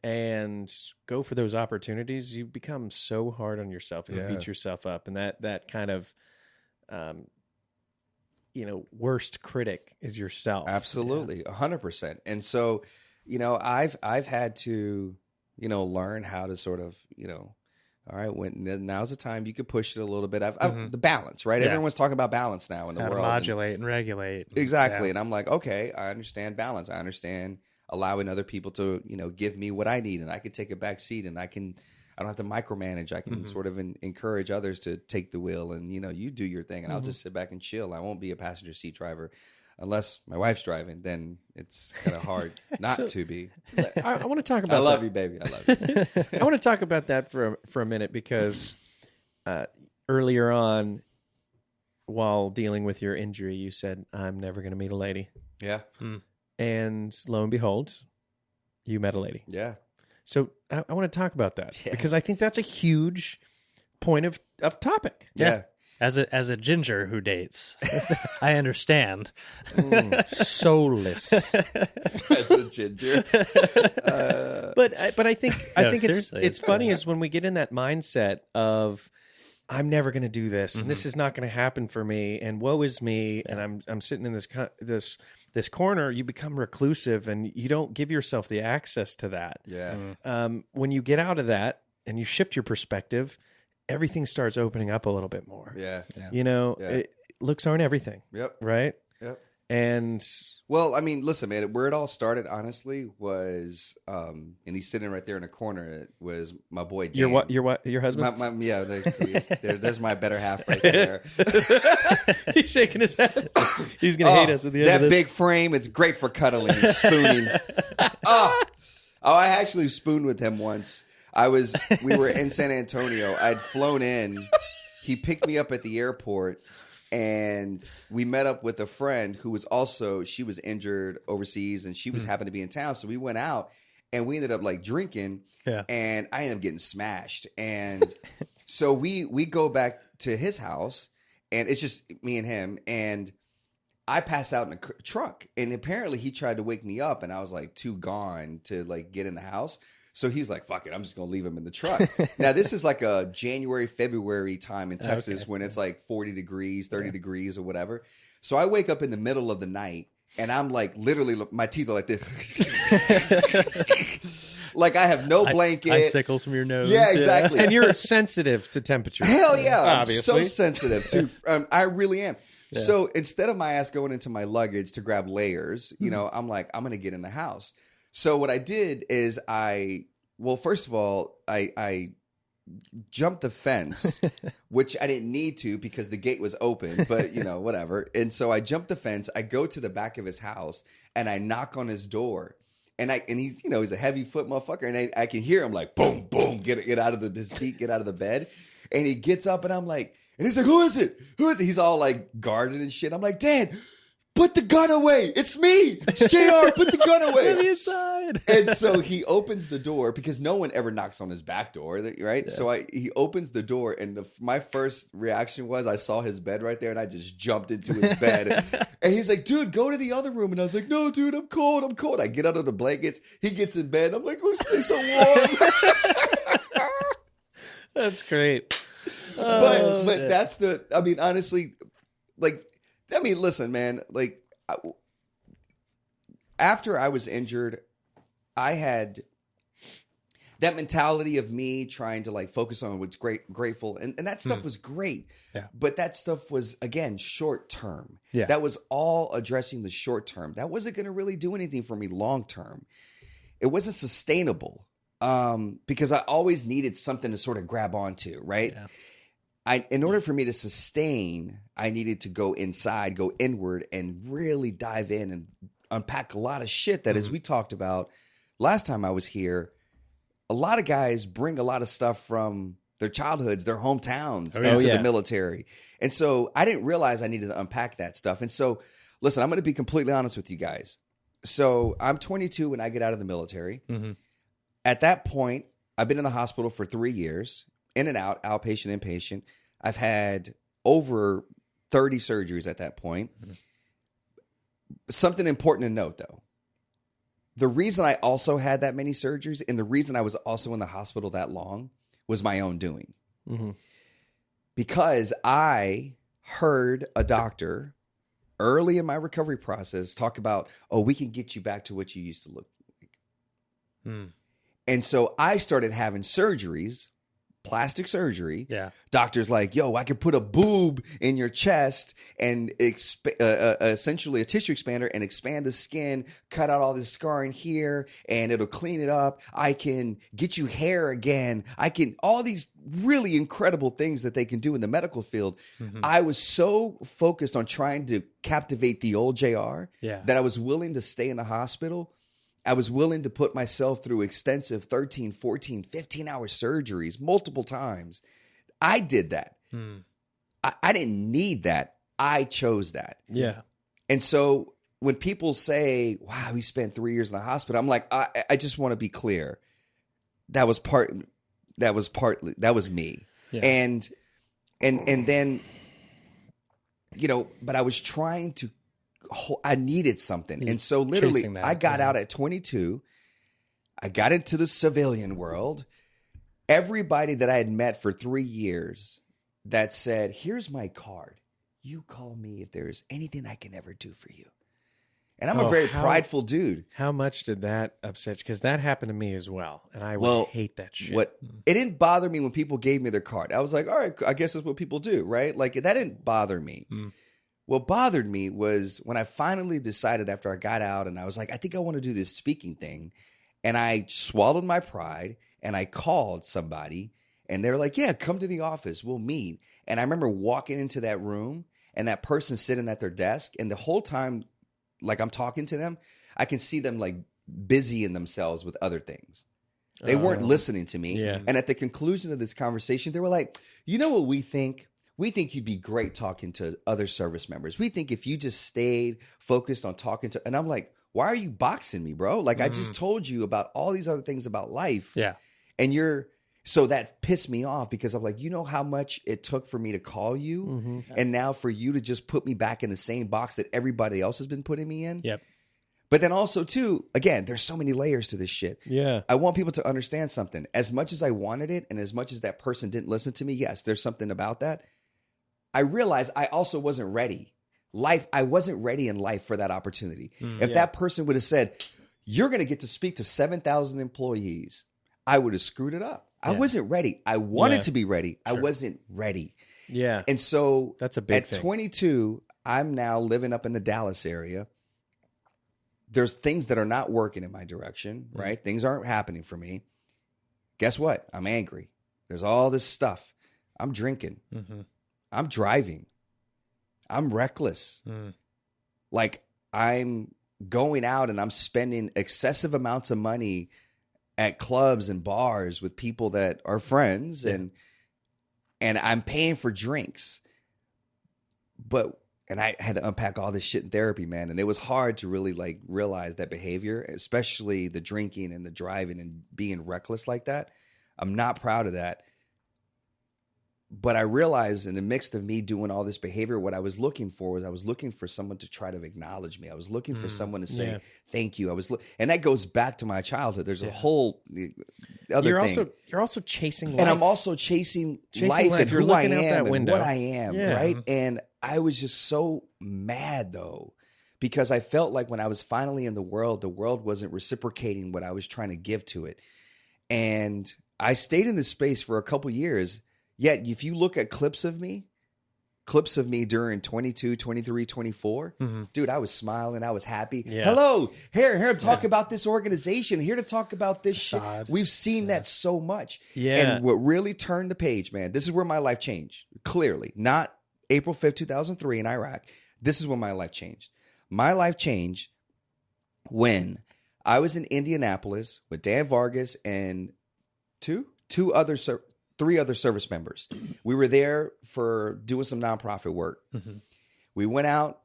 Speaker 1: and go for those opportunities, you become so hard on yourself and beat yourself up. And that kind of, you know, worst critic is yourself.
Speaker 3: Absolutely. 100%. And so, you know, I've had to, you know, learn how to sort of, you know, all right, now's the time you could push it a little bit. The balance, right? Yeah. Everyone's talking about balance now in the world.
Speaker 2: How to modulate and regulate.
Speaker 3: Exactly. Yeah. And I'm like, okay, I understand balance. I understand allowing other people to, you know, give me what I need, and I can take a back seat, and I don't have to micromanage. I can sort of encourage others to take the wheel, and, you know, you do your thing, and I'll just sit back and chill. I won't be a passenger seat driver. Unless my wife's driving, then it's kind of hard not to be.
Speaker 1: I want to talk about.
Speaker 3: I love you, baby. I love you.
Speaker 1: I want to talk about that for a minute, because earlier on, while dealing with your injury, you said, I'm never going to meet a lady.
Speaker 3: Yeah.
Speaker 1: And lo and behold, you met a lady.
Speaker 3: Yeah.
Speaker 1: So I want to talk about that because I think that's a huge point of topic.
Speaker 3: Yeah.
Speaker 2: As a ginger who dates, I understand. Soulless.
Speaker 3: As a ginger.
Speaker 1: But I think it's funny is when we get in that mindset of I'm never going to do this and this is not going to happen for me and woe is me and I'm sitting in this corner, you become reclusive and you don't give yourself the access to that.
Speaker 3: Yeah.
Speaker 1: When you get out of that and you shift your perspective, everything starts opening up a little bit more.
Speaker 3: Yeah.
Speaker 1: You know, looks aren't everything.
Speaker 3: Yep.
Speaker 1: Right?
Speaker 3: Yep.
Speaker 1: And
Speaker 3: well, I mean, listen, man, where it all started, honestly, was, and he's sitting right there in the corner. It was my boy Dan.
Speaker 1: Your husband?
Speaker 3: There's my better half right there.
Speaker 1: He's shaking his head. He's gonna hate us at the end of this.
Speaker 3: That big frame, it's great for cuddling and spooning. I actually spooned with him once. We were in San Antonio. I'd flown in. He picked me up at the airport. And we met up with a friend who was she was injured overseas and she was happened to be in town. So we went out and we ended up like drinking and I ended up getting smashed. And so we go back to his house and it's just me and him and I pass out in the truck and apparently he tried to wake me up and I was like too gone to like get in the house. So he's like, fuck it, I'm just going to leave him in the truck. Now, this is like a January, February time in Texas when it's like 40 degrees, 30 degrees or whatever. So I wake up in the middle of the night and I'm like, literally, my teeth are like this. Like I have no blanket.
Speaker 2: Icicles from your nose.
Speaker 3: Yeah, exactly.
Speaker 1: And you're sensitive to temperature.
Speaker 3: Hell yeah.
Speaker 1: Obviously.
Speaker 3: I'm so sensitive to, I really am. Yeah. So instead of my ass going into my luggage to grab layers, you know, I'm like, I'm going to get in the house. So what I did is first of all, I jumped the fence, which I didn't need to because the gate was open, but you know, whatever. And so I jumped the fence. I go to the back of his house and I knock on his door. And he's, you know, he's a heavy foot motherfucker. And I can hear him like, boom, boom, get out of his feet, get out of the bed. And he gets up and I'm like, and he's like, who is it? Who is it? He's all like guarded and shit. I'm like, Dad, put the gun away. It's me. It's JR. Put the gun away.
Speaker 2: Let me inside.
Speaker 3: And so he opens the door because no one ever knocks on his back door, right? Yeah. So he opens the door and my first reaction was I saw his bed right there and I just jumped into his bed. And he's like, dude, go to the other room. And I was like, no, dude, I'm cold. I get out of the blankets. He gets in bed. I'm like, oh, stay so warm.
Speaker 1: That's great.
Speaker 3: But that's honestly, listen, man, like after I was injured, I had that mentality of me trying to like focus on what's grateful. And that stuff was great. Yeah. But that stuff was, again, short term. Yeah. That was all addressing the short term. That wasn't going to really do anything for me long term. It wasn't sustainable because I always needed something to sort of grab onto, right? Yeah. In order for me to sustain, I needed to go inside, go inward, and really dive in and unpack a lot of shit that, as we talked about last time I was here, a lot of guys bring a lot of stuff from their childhoods, their hometowns into the military. And so I didn't realize I needed to unpack that stuff. And so, listen, I'm going to be completely honest with you guys. So I'm 22 when I get out of the military. Mm-hmm. At that point, I've been in the hospital for 3 years. In and out, outpatient, inpatient. I've had over 30 surgeries at that point. Mm-hmm. Something important to note, though. The reason I also had that many surgeries and the reason I was also in the hospital that long was my own doing. Mm-hmm. Because I heard a doctor early in my recovery process talk about, we can get you back to what you used to look like. Mm. And so I started having surgeries, plastic surgery. Yeah. Doctors like, I could put a boob in your chest and essentially a tissue expander and expand the skin, cut out all this scarring here, and it'll clean it up. I can get you hair again. All these really incredible things that they can do in the medical field. Mm-hmm. I was so focused on trying to captivate the old JR that I was willing to stay in the hospital. I was willing to put myself through extensive 13, 14, 15-hour surgeries multiple times. I did that. I didn't need that I chose that.
Speaker 1: Yeah.
Speaker 3: And so when people say, wow, he spent 3 years in the hospital, I'm like, I just want to be clear. That was me.
Speaker 2: Yeah.
Speaker 3: And then, but I was trying to, I needed something. And so literally I got out at 22. I got into the civilian world. Everybody that I had met for 3 years that said, here's my card. You call me if there's anything I can ever do for you. And I'm a very prideful dude.
Speaker 1: How much did that upset you? Because that happened to me as well. And I hate that shit.
Speaker 3: It didn't bother me when people gave me their card. I was like, all right, I guess that's what people do, right? Like, that didn't bother me. What bothered me was when I finally decided after I got out and I was like, I think I want to do this speaking thing. And I swallowed my pride and I called somebody and they were like, yeah, come to the office. We'll meet. And I remember walking into that room and that person sitting at their desk. And the whole time, like I'm talking to them, I can see them like busying themselves with other things. They weren't listening to me.
Speaker 1: Yeah.
Speaker 3: And at the conclusion of this conversation, they were like, you know what we think? We think you'd be great talking to other service members. We think if you just stayed focused on talking to, and I'm like, why are you boxing me, bro? Like I just told you about all these other things about life.
Speaker 2: Yeah.
Speaker 3: And so that pissed me off because I'm like, you know how much it took for me to call you? Mm-hmm. And now for you to just put me back in the same box that everybody else has been putting me in.
Speaker 2: Yep.
Speaker 3: But then also too, again, there's so many layers to this shit.
Speaker 1: Yeah.
Speaker 3: I want people to understand something. As much as I wanted it and as much as that person didn't listen to me, yes, there's something about that. I realized I also wasn't ready. I wasn't ready in life for that opportunity. If that person would have said, you're going to get to speak to 7,000 employees, I would have screwed it up. I wasn't ready. I wanted to be ready. I wasn't ready.
Speaker 1: Yeah.
Speaker 3: And so
Speaker 1: that's a big thing.
Speaker 3: At 22, I'm now living up in the Dallas area. There's things that are not working in my direction, right? Things aren't happening for me. Guess what? I'm angry. There's all this stuff. I'm drinking. Mm-hmm. I'm driving. I'm reckless. Like I'm going out and I'm spending excessive amounts of money at clubs and bars with people that are friends and I'm paying for drinks. And I had to unpack all this shit in therapy, man. And it was hard to really like realize that behavior, especially the drinking and the driving and being reckless like that. I'm not proud of that. But I realized in the mix of me doing all this behavior, what I was looking for was I was looking for someone to try to acknowledge me. I was looking for someone to say, thank you. And that goes back to my childhood. There's a whole other thing.
Speaker 1: You're also chasing life.
Speaker 3: And I'm also chasing life and
Speaker 1: you're
Speaker 3: who I
Speaker 1: looking out that
Speaker 3: am
Speaker 1: window.
Speaker 3: and what I am, right? And I was just so mad, though, because I felt like when I was finally in the world wasn't reciprocating what I was trying to give to it. And I stayed in this space for a couple years. Yet, if you look at clips of me during 22, 23, 24, dude, I was smiling. I was happy. Yeah. Hello, here to talk about this organization, here to talk about this shit. We've seen that so much.
Speaker 1: Yeah.
Speaker 3: And what really turned the page, man, this is where my life changed. Clearly, not April 5th, 2003 in Iraq. This is when my life changed. My life changed when I was in Indianapolis with Dan Vargas and three other service members. We were there for doing some nonprofit work. We went out,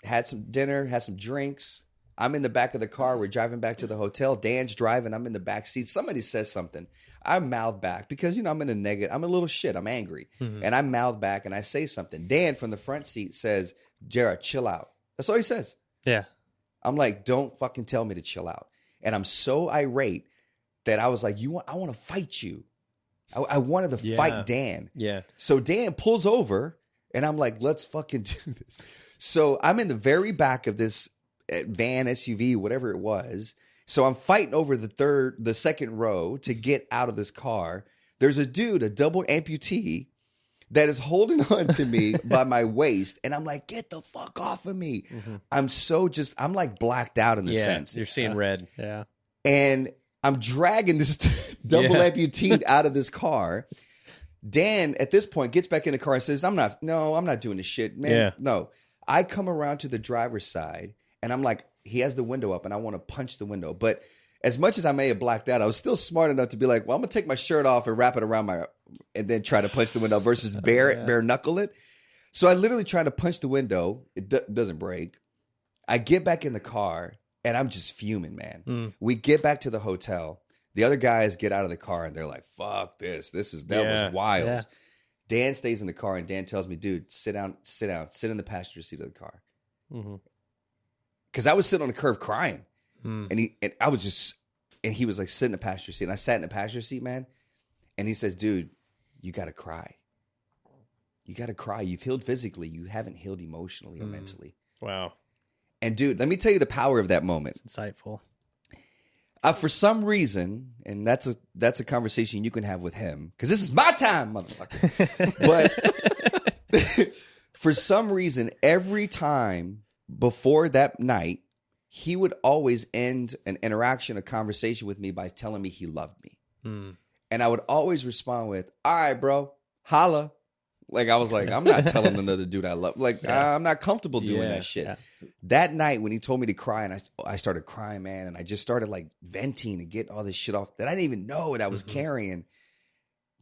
Speaker 3: had some dinner, had some drinks. I'm in the back of the car. We're driving back to the hotel. Dan's driving. I'm in the back seat. Somebody says something. I mouth back because, I'm in a negative. I'm a little shit. I'm angry. And I mouth back and I say something. Dan from the front seat says, Jared, chill out. That's all he says.
Speaker 2: Yeah.
Speaker 3: I'm like, don't fucking tell me to chill out. And I'm so irate that I was like, I want to fight you. I wanted to fight Dan.
Speaker 1: Yeah.
Speaker 3: So Dan pulls over and I'm like, let's fucking do this. So I'm in the very back of this van, SUV, whatever it was. So I'm fighting over the second row to get out of this car. There's a dude, a double amputee, that is holding on to me by my waist. And I'm like, get the fuck off of me. I'm like blacked out in a sense.
Speaker 1: You're seeing red.
Speaker 2: Yeah.
Speaker 3: And I'm dragging this double amputee out of this car. Dan, at this point, gets back in the car and says, I'm not doing this shit, man.
Speaker 1: Yeah.
Speaker 3: No. I come around to the driver's side, and I'm like, he has the window up, and I want to punch the window. But as much as I may have blacked out, I was still smart enough to be like, well, I'm going to take my shirt off and wrap it around and then try to punch the window versus bare knuckle it. So I literally try to punch the window. It doesn't break. I get back in the car and I'm just fuming, man. We get back to the hotel. The other guys get out of the car and they're like, fuck this. That was wild. Yeah. Dan stays in the car and Dan tells me, dude, sit down, sit in the passenger seat of the car. Because I was sitting on the curb crying. And he was like, sit in the passenger seat. And I sat in the passenger seat, man. And he says, dude, you got to cry. You got to cry. You've healed physically. You haven't healed emotionally or mentally.
Speaker 1: Wow.
Speaker 3: And dude, let me tell you the power of that moment.
Speaker 2: It's insightful.
Speaker 3: For some reason, and that's a conversation you can have with him, because this is my time, motherfucker. But for some reason, every time before that night, he would always end an interaction, a conversation with me by telling me he loved me. And I would always respond with, all right, bro, holla. Like, I was like, I'm not telling another dude I love. Like, I'm not comfortable doing that shit. Yeah. That night when he told me to cry, and I started crying, man, and I just started like venting and getting all this shit off that I didn't even know that I was carrying.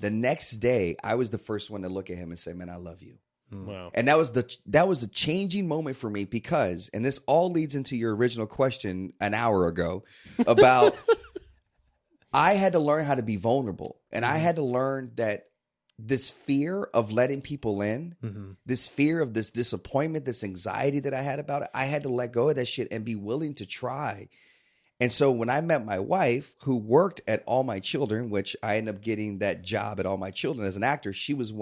Speaker 3: The next day, I was the first one to look at him and say, man, I love you.
Speaker 1: Wow.
Speaker 3: And that was the changing moment for me, because, and this all leads into your original question an hour ago about I had to learn how to be vulnerable. And I had to learn that this fear of letting people in, this fear of this disappointment, this anxiety that I had about it, I had to let go of that shit and be willing to try. And so when I met my wife, who worked at All My Children, which I ended up getting that job at All My Children as an actor, she was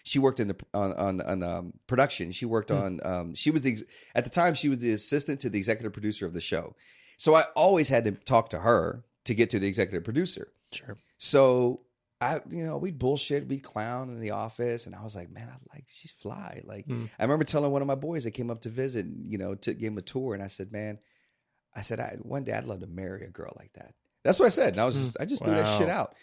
Speaker 3: she worked in on production. She worked on, at the time, she was the assistant to the executive producer of the show. So I always had to talk to her to get to the executive producer.
Speaker 2: Sure.
Speaker 3: So we'd bullshit, we'd clown in the office. And I was like, man, she's fly. Like, I remember telling one of my boys that came up to visit, to give him a tour. And I said, man, one day I'd love to marry a girl like that. That's what I said. And I just threw that shit out.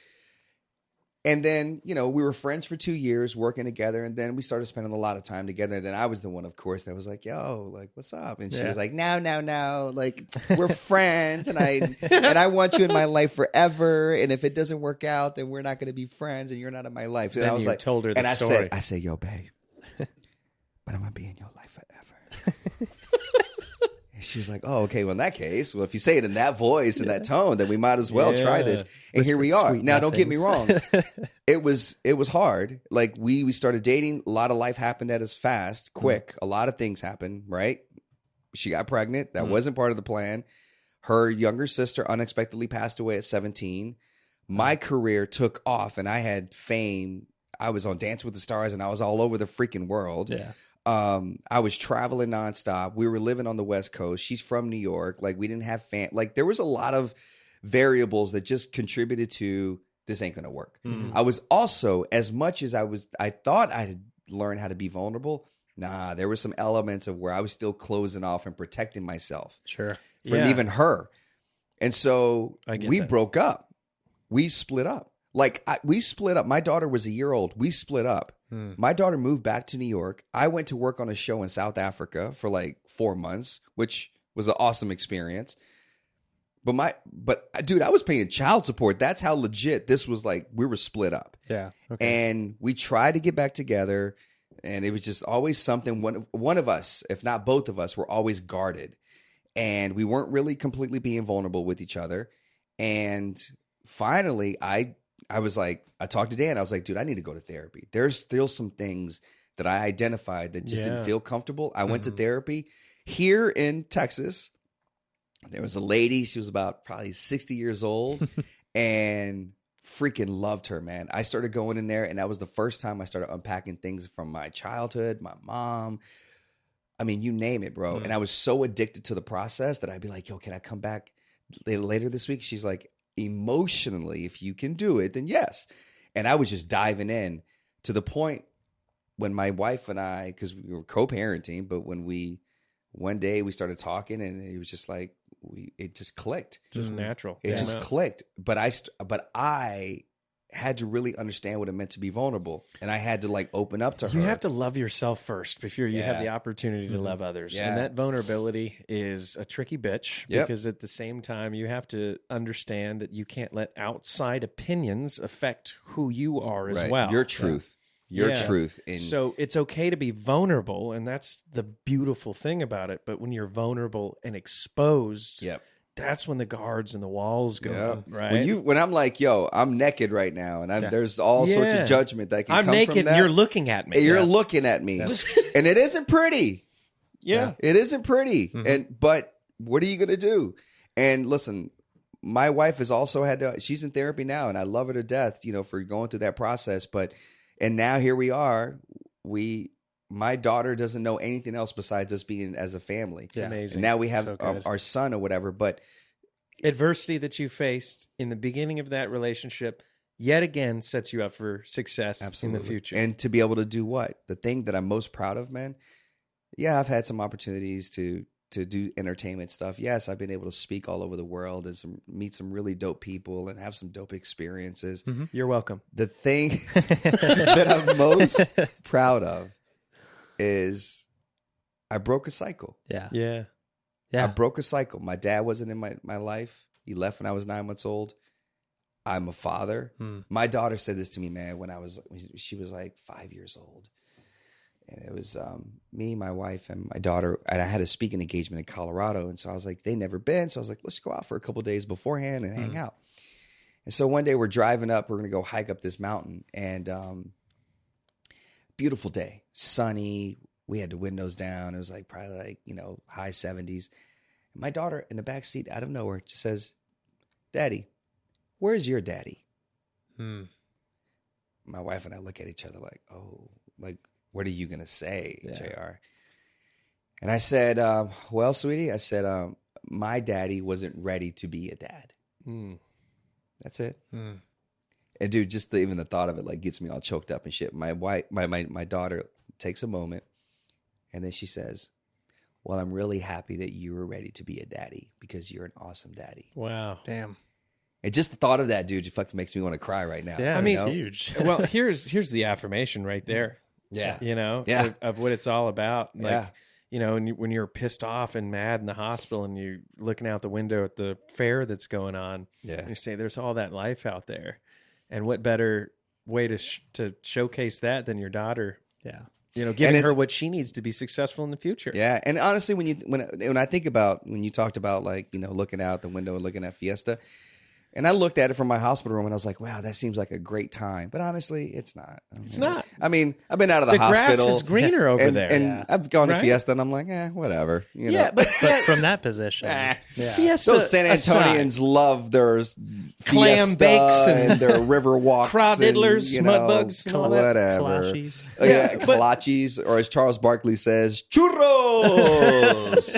Speaker 3: And then, we were friends for 2 years working together. And then we started spending a lot of time together. And then I was the one, of course, that was like, yo, like, what's up? And she was like, no. Like, we're friends. And I want you in my life forever. And if it doesn't work out, then we're not going to be friends. And you're not in my life. And
Speaker 1: then
Speaker 3: I was like,
Speaker 1: told her the story.
Speaker 3: I said, yo, babe, but I'm going to be in your life forever. She was like, oh, okay, well, in that case, well, if you say it in that voice and that tone, then we might as well try this. And here we are. Now, don't get me wrong. It was hard. Like, we started dating. A lot of life happened at us fast, quick. A lot of things happened, right? She got pregnant. That wasn't part of the plan. Her younger sister unexpectedly passed away at 17. My career took off, and I had fame. I was on Dance with the Stars, and I was all over the freaking world.
Speaker 2: Yeah.
Speaker 3: I was traveling nonstop. We were living on the West Coast. She's from New York. Like, we didn't have there was a lot of variables that just contributed to this ain't going to work. I was also, as much as I thought I had learned how to be vulnerable. Nah, there were some elements of where I was still closing off and protecting myself.
Speaker 2: Sure.
Speaker 3: From even her. And so we broke up. We split up. We split up. My daughter was a year old. We split up. My daughter moved back to New York. I went to work on a show in South Africa for like 4 months, which was an awesome experience. But dude, I was paying child support. That's how legit this was. Like, we were split up.
Speaker 2: Yeah. Okay.
Speaker 3: And we tried to get back together, and it was just always something. One of us, if not both of us, were always guarded, and we weren't really completely being vulnerable with each other. And finally, I was like, I talked to Dan. I was like, dude, I need to go to therapy. There's still some things that I identified that just didn't feel comfortable. I went to therapy here in Texas. There was a lady. She was about probably 60 years old and freaking loved her, man. I started going in there, and that was the first time I started unpacking things from my childhood, my mom. I mean, you name it, bro. And I was so addicted to the process that I'd be like, yo, can I come back later this week? She's like, emotionally, if you can do it, then yes. And I was just diving in to the point when my wife and I, because we were co-parenting, but when one day we started talking, and it was just like, it just clicked.
Speaker 1: Just natural.
Speaker 3: It just clicked. But I had to really understand what it meant to be vulnerable, and I had to like open up to her.
Speaker 1: You have to love yourself first before you have the opportunity to love others. And that vulnerability is a tricky bitch because at the same time you have to understand that you can't let outside opinions affect who you are as well.
Speaker 3: Your truth. your truth.
Speaker 1: So it's okay to be vulnerable, and that's the beautiful thing about it. But when you're vulnerable and exposed, that's when the guards and the walls go up, right?
Speaker 3: When I'm like, yo, I'm naked right now, and there's all sorts of judgment that can come
Speaker 1: naked,
Speaker 3: from that.
Speaker 1: And you're looking at me.
Speaker 3: You're looking at me. And it isn't pretty.
Speaker 1: Yeah.
Speaker 3: It isn't pretty. But what are you going to do? And listen, my wife has also she's in therapy now, and I love her to death, for going through that process. And now here we are. My daughter doesn't know anything else besides us being as a family.
Speaker 1: It's amazing.
Speaker 3: And now we have our son or whatever. But
Speaker 1: adversity that you faced in the beginning of that relationship yet again sets you up for success in the future.
Speaker 3: And to be able to do what? The thing that I'm most proud of, man. Yeah, I've had some opportunities to do entertainment stuff. Yes, I've been able to speak all over the world and meet some really dope people and have some dope experiences.
Speaker 1: You're welcome.
Speaker 3: The thing that I'm most proud of is I broke a cycle.
Speaker 1: Yeah.
Speaker 3: I broke a cycle. My dad wasn't in my life. He left when I was 9 months old. I'm a father. My daughter said this to me, man, she was like 5 years old. And it was me, my wife, and my daughter. And I had a speaking engagement in Colorado. And so I was like, they never been. So I was like, let's go out for a couple of days beforehand and hang out. And so one day we're driving up. We're going to go hike up this mountain. And beautiful day, sunny. We had the windows down. It was like probably like, high 70s. And my daughter in the back seat out of nowhere just says, Daddy, where's your daddy? My wife and I look at each other like, oh, like, what are you going to say, JR? And I said, well, sweetie, I said, my daddy wasn't ready to be a dad. That's it. And dude, just even the thought of it like gets me all choked up and shit. My daughter takes a moment and then she says, well, I'm really happy that you were ready to be a daddy because you're an awesome daddy.
Speaker 1: Wow.
Speaker 2: Damn.
Speaker 3: And just the thought of that, dude, just fucking makes me want to cry right now.
Speaker 2: Yeah,
Speaker 1: I mean,
Speaker 2: it's huge.
Speaker 1: Well, here's the affirmation right there. Of what it's all about. Like, when you're pissed off and mad in the hospital and you're looking out the window at the fair that's going on, and you say, there's all that life out there. And what better way to showcase that than your daughter? Giving her what she needs to be successful in the future.
Speaker 3: Yeah, and honestly, when I think about when you talked about like looking out the window and looking at Fiesta, and I looked at it from my hospital room and I was like, wow, that seems like a great time. But honestly, it's not.
Speaker 1: It's not.
Speaker 3: I mean, I've been out of the hospital.
Speaker 1: The grass is greener over there.
Speaker 3: And I've gone to Fiesta and I'm like, whatever.
Speaker 2: But from that position.
Speaker 1: Fiesta
Speaker 3: those San Antonians love their
Speaker 1: clam
Speaker 3: Fiesta
Speaker 1: bakes
Speaker 3: and their river walks.
Speaker 1: Crawdiddlers, mud bugs,
Speaker 3: whatever.
Speaker 2: Kolaches.
Speaker 3: Kolaches, or as Charles Barkley says, churros.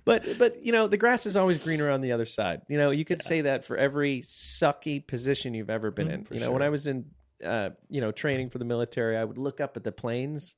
Speaker 1: But the grass is always greener on the other side. You could say that for every sucky position you've ever been in. Sure. When I was in training for the military, I would look up at the planes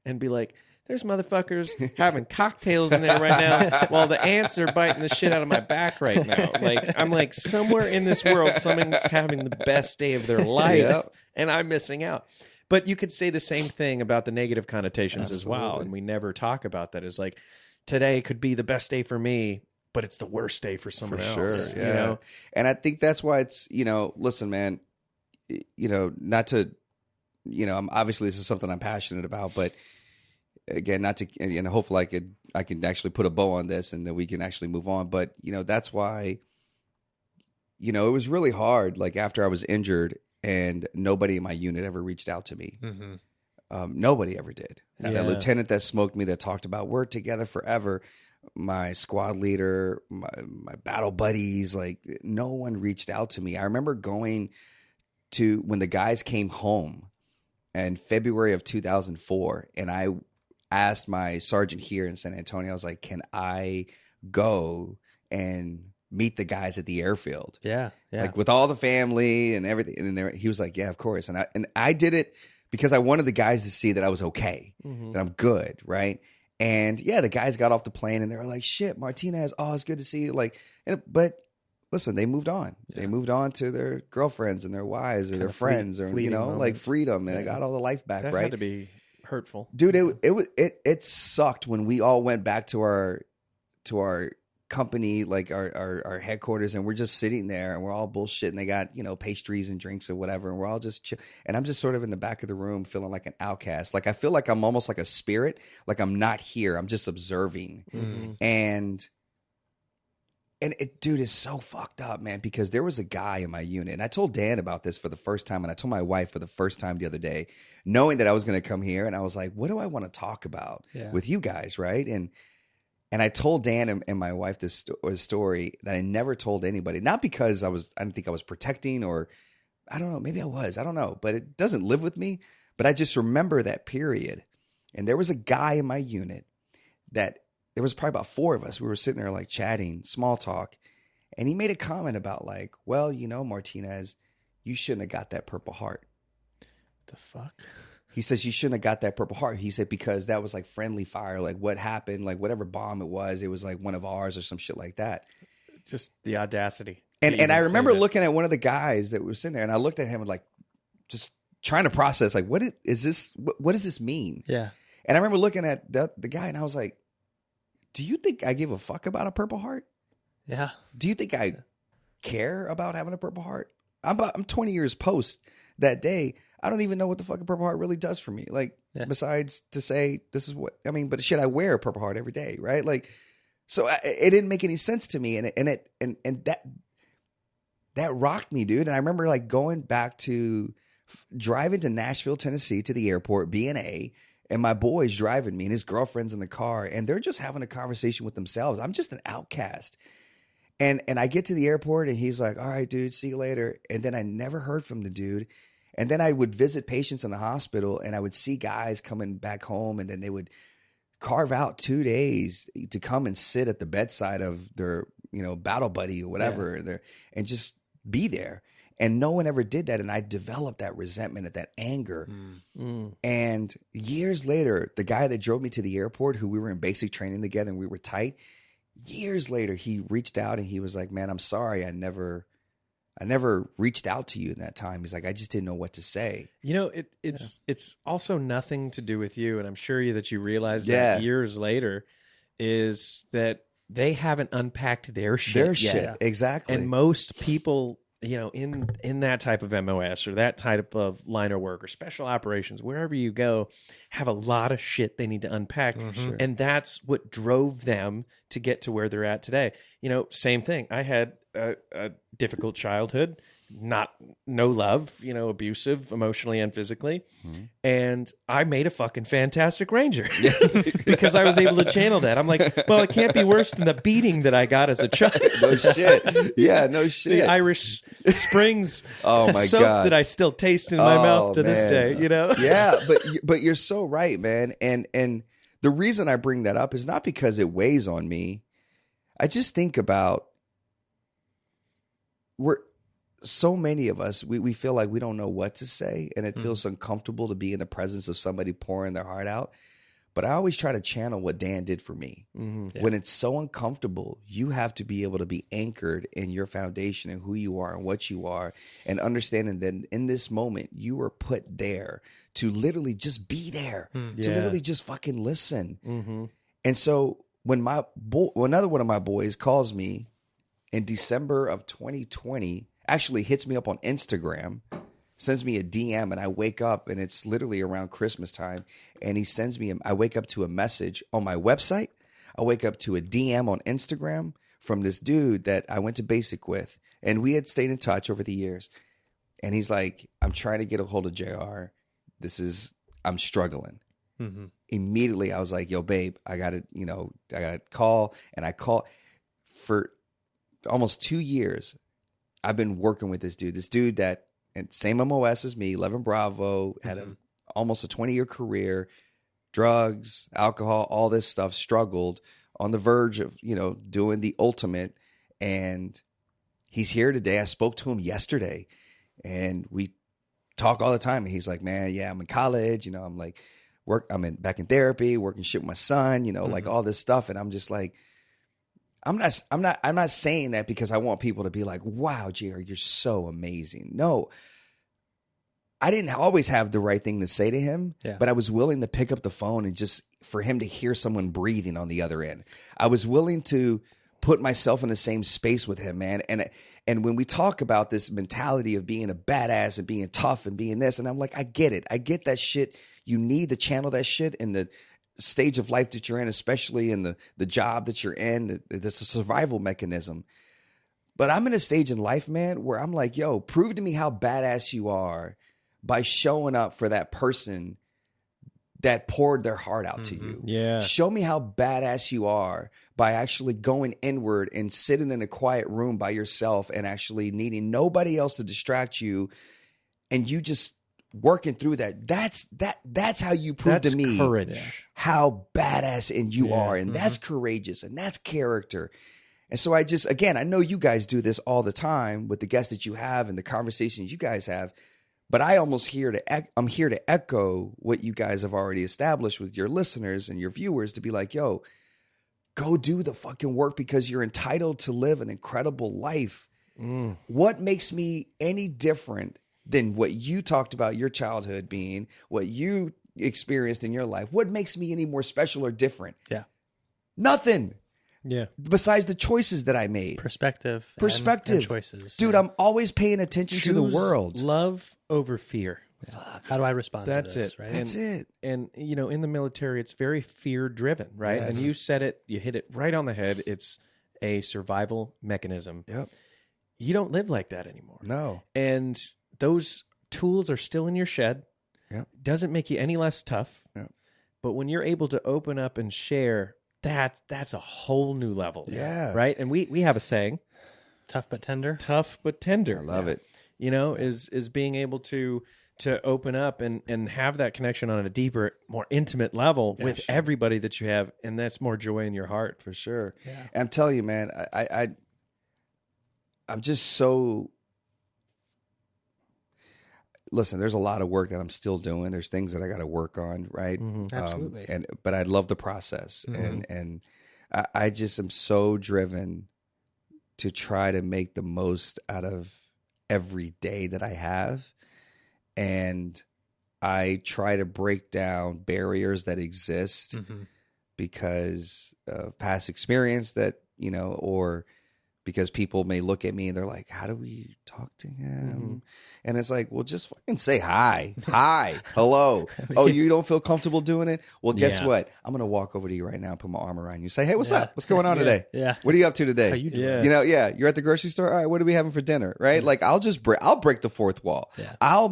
Speaker 1: and be like, there's motherfuckers having cocktails in there right now while the ants are biting the shit out of my back right now. Like, I'm like, somewhere in this world, someone's having the best day of their life and I'm missing out. But you could say the same thing about the negative connotations as well. And we never talk about that as like, today could be the best day for me, but it's the worst day for someone else.
Speaker 3: Sure, yeah. And I think that's why it's, listen, man, not to, obviously this is something I'm passionate about, but again, not to, and hopefully I can actually put a bow on this and then we can actually move on. But, that's why, it was really hard. Like after I was injured and nobody in my unit ever reached out to me. Nobody ever did. That lieutenant that smoked me, that talked about we're together forever, my squad leader, my battle buddies, like no one reached out to me. I remember going to when the guys came home in February of 2004, and I asked my sergeant here in San Antonio, I was like, can I go and meet the guys at the airfield?
Speaker 2: Yeah.
Speaker 3: Like with all the family and everything. And he was like, yeah, of course. And I did it because I wanted the guys to see that I was okay, that I'm good, right? And the guys got off the plane and they were like, shit, Martinez, oh, it's good to see you. But listen, they moved on. Yeah. They moved on to their girlfriends and their wives or their friends or, like freedom. And I got all the life back,
Speaker 1: that
Speaker 3: right?
Speaker 1: Had to be hurtful.
Speaker 3: Dude, it sucked when we all went back to our company, like our headquarters, and we're just sitting there and we're all bullshitting. They got, pastries and drinks or whatever. And we're all just chill. And I'm just sort of in the back of the room feeling like an outcast. Like I feel like I'm almost like a spirit. Like I'm not here. I'm just observing.
Speaker 1: Mm-hmm.
Speaker 3: And it, dude, is so fucked up, man, because there was a guy in my unit, and I told Dan about this for the first time, and I told my wife for the first time the other day, knowing that I was going to come here, and I was like, what do I want to talk about with you guys, right? And I told Dan and my wife this story that I never told anybody, not because I didn't think I was protecting, or I don't know, maybe I was, I don't know, but it doesn't live with me. But I just remember that period, and there was a guy in my unit that. There was probably about 4 of us. We were sitting there like chatting, small talk. And he made a comment about like, well, Martinez, you shouldn't have got that Purple Heart.
Speaker 2: The fuck?
Speaker 3: He says, you shouldn't have got that Purple Heart. He said, because that was like friendly fire. Like what happened, like whatever bomb it was like one of ours or some shit like that.
Speaker 1: Just the audacity.
Speaker 3: And I remember looking at one of the guys that was sitting there, and I looked at him and like just trying to process, like, what is this? What does this mean?
Speaker 2: Yeah.
Speaker 3: And I remember looking at the guy, and I was like, do you think I give a fuck about a Purple Heart?
Speaker 2: Yeah.
Speaker 3: Do you think I care about having a Purple Heart? I'm 20 years post that day. I don't even know what the fucking Purple Heart really does for me. Like, besides to say this is what I mean. But shit, I wear a Purple Heart every day, right? Like, so it didn't make any sense to me, and that rocked me, dude. And I remember like going back to driving to Nashville, Tennessee, to the airport, B&A. And my boy's driving me, and his girlfriend's in the car, and they're just having a conversation with themselves. I'm just an outcast. And I get to the airport, and he's like, all right, dude, see you later. And then I never heard from the dude. And then I would visit patients in the hospital, and I would see guys coming back home, and then they would carve out 2 days to come and sit at the bedside of their, battle buddy or whatever, and just be there. And no one ever did that. And I developed that resentment and that anger. And years later, the guy that drove me to the airport, who we were in basic training together and we were tight, years later, he reached out and he was like, man, I'm sorry. I never reached out to you in that time. He's like, I just didn't know what to say.
Speaker 1: It's also nothing to do with you. And I'm sure that you realize that years later is that they haven't unpacked their shit
Speaker 3: Their
Speaker 1: yet.
Speaker 3: shit, exactly.
Speaker 1: And most people... in that type of MOS or that type of line of work or special operations, wherever you go, have a lot of shit they need to unpack. And that's what drove them to get to where they're at today. Same thing. I had a difficult childhood, no love, abusive emotionally and physically. And I made a fucking fantastic Ranger because I was able to channel that. I'm like, well, it can't be worse than the beating that I got as a child.
Speaker 3: No shit. Yeah, no shit.
Speaker 1: The Irish Springs
Speaker 3: oh my
Speaker 1: soap
Speaker 3: God.
Speaker 1: that I still taste in my mouth to this day,
Speaker 3: Yeah, but you're so right, man. And the reason I bring that up is not because it weighs on me. I just think about so many of us, we feel like we don't know what to say, and it feels uncomfortable to be in the presence of somebody pouring their heart out. But I always try to channel what Dan did for me. When it's so uncomfortable, you have to be able to be anchored in your foundation and who you are and what you are, and understanding that in this moment, you were put there to literally just be there, to literally just fucking listen. And so when another one of my boys calls me in December of 2020, actually hits me up on Instagram, sends me a DM, and I wake up, and it's literally around Christmas time, and he sends me, I wake up to a message on my website. I wake up to a DM on Instagram from this dude that I went to basic with, and we had stayed in touch over the years. And he's like, I'm trying to get a hold of JR. I'm struggling. Immediately, I was like, yo, babe, I got to call. And I call for almost 2 years. I've been working with this dude that, and same MOS as me, 11 Bravo, had almost a 20-year career, drugs, alcohol, all this stuff, struggled on the verge of, doing the ultimate. And he's here today. I spoke to him yesterday, and we talk all the time. And he's like, man, yeah, I'm in college. I'm like, back in therapy, working shit with my son, like all this stuff. And I'm just like, I'm not saying that because I want people to be like, wow, JR, you're so amazing. No, I didn't always have the right thing to say to him, but I was willing to pick up the phone and just for him to hear someone breathing on the other end. I was willing to put myself in the same space with him, man. And when we talk about this mentality of being a badass and being tough and being this, and I'm like, I get it. I get that shit. You need to channel that shit in the stage of life that you're in, especially in the job that you're in. That's a survival mechanism. But I'm in a stage in life, man, where I'm like, yo, prove to me how badass you are by showing up for that person that poured their heart out to you.
Speaker 1: Yeah.
Speaker 3: Show me how badass you are by actually going inward and sitting in a quiet room by yourself and actually needing nobody else to distract you, and you just working through that. That's how you prove to me
Speaker 1: courage.
Speaker 3: How badass you are. And that's courageous, and that's character. And so I know you guys do this all the time with the guests that you have and the conversations you guys have, but I'm here to echo what you guys have already established with your listeners and your viewers, to be like, yo, go do the fucking work, because you're entitled to live an incredible life. What makes me any different than what you talked about your childhood being, what you experienced in your life? What makes me any more special or different?
Speaker 2: Yeah.
Speaker 3: Nothing.
Speaker 1: Yeah.
Speaker 3: Besides the choices that I made.
Speaker 2: Perspective. And choices.
Speaker 3: Dude, I'm always paying attention to the world.
Speaker 1: Love over fear.
Speaker 2: Yeah. How do I respond to this? Right?
Speaker 3: That's it.
Speaker 1: And, in the military, it's very fear driven, right?
Speaker 3: Yes.
Speaker 1: And you said it, you hit it right on the head. It's a survival mechanism.
Speaker 3: Yep.
Speaker 1: You don't live like that anymore.
Speaker 3: No.
Speaker 1: And those tools are still in your shed.
Speaker 3: Yep.
Speaker 1: Doesn't make you any less tough.
Speaker 3: Yep.
Speaker 1: But when you're able to open up and share, that's a whole new level.
Speaker 3: Yeah.
Speaker 1: Right? And we have a saying,
Speaker 2: tough but tender.
Speaker 1: Tough but tender.
Speaker 3: I love it.
Speaker 1: Is being able to open up and have that connection on a deeper, more intimate level with everybody that you have, and that's more joy in your heart.
Speaker 3: For sure.
Speaker 2: Yeah.
Speaker 3: And I'm telling you, man, I'm just so... Listen, there's a lot of work that I'm still doing. There's things that I got to work on, right?
Speaker 2: Absolutely.
Speaker 3: But I love the process, and I just am so driven to try to make the most out of every day that I have, and I try to break down barriers that exist because of past experience that or because people may look at me and they're like, how do we talk to him? And it's like, well, just fucking say hi. Hi. Hello. Oh, you don't feel comfortable doing it? Well, guess what? I'm going to walk over to you right now and put my arm around you. Say, hey, what's up? What's going on today?
Speaker 2: Yeah.
Speaker 3: What are you up to today?
Speaker 2: How you doing?
Speaker 3: You're at the grocery store. All right, what are we having for dinner? Right? Like, I'll break the fourth wall.
Speaker 2: Yeah.
Speaker 3: I'll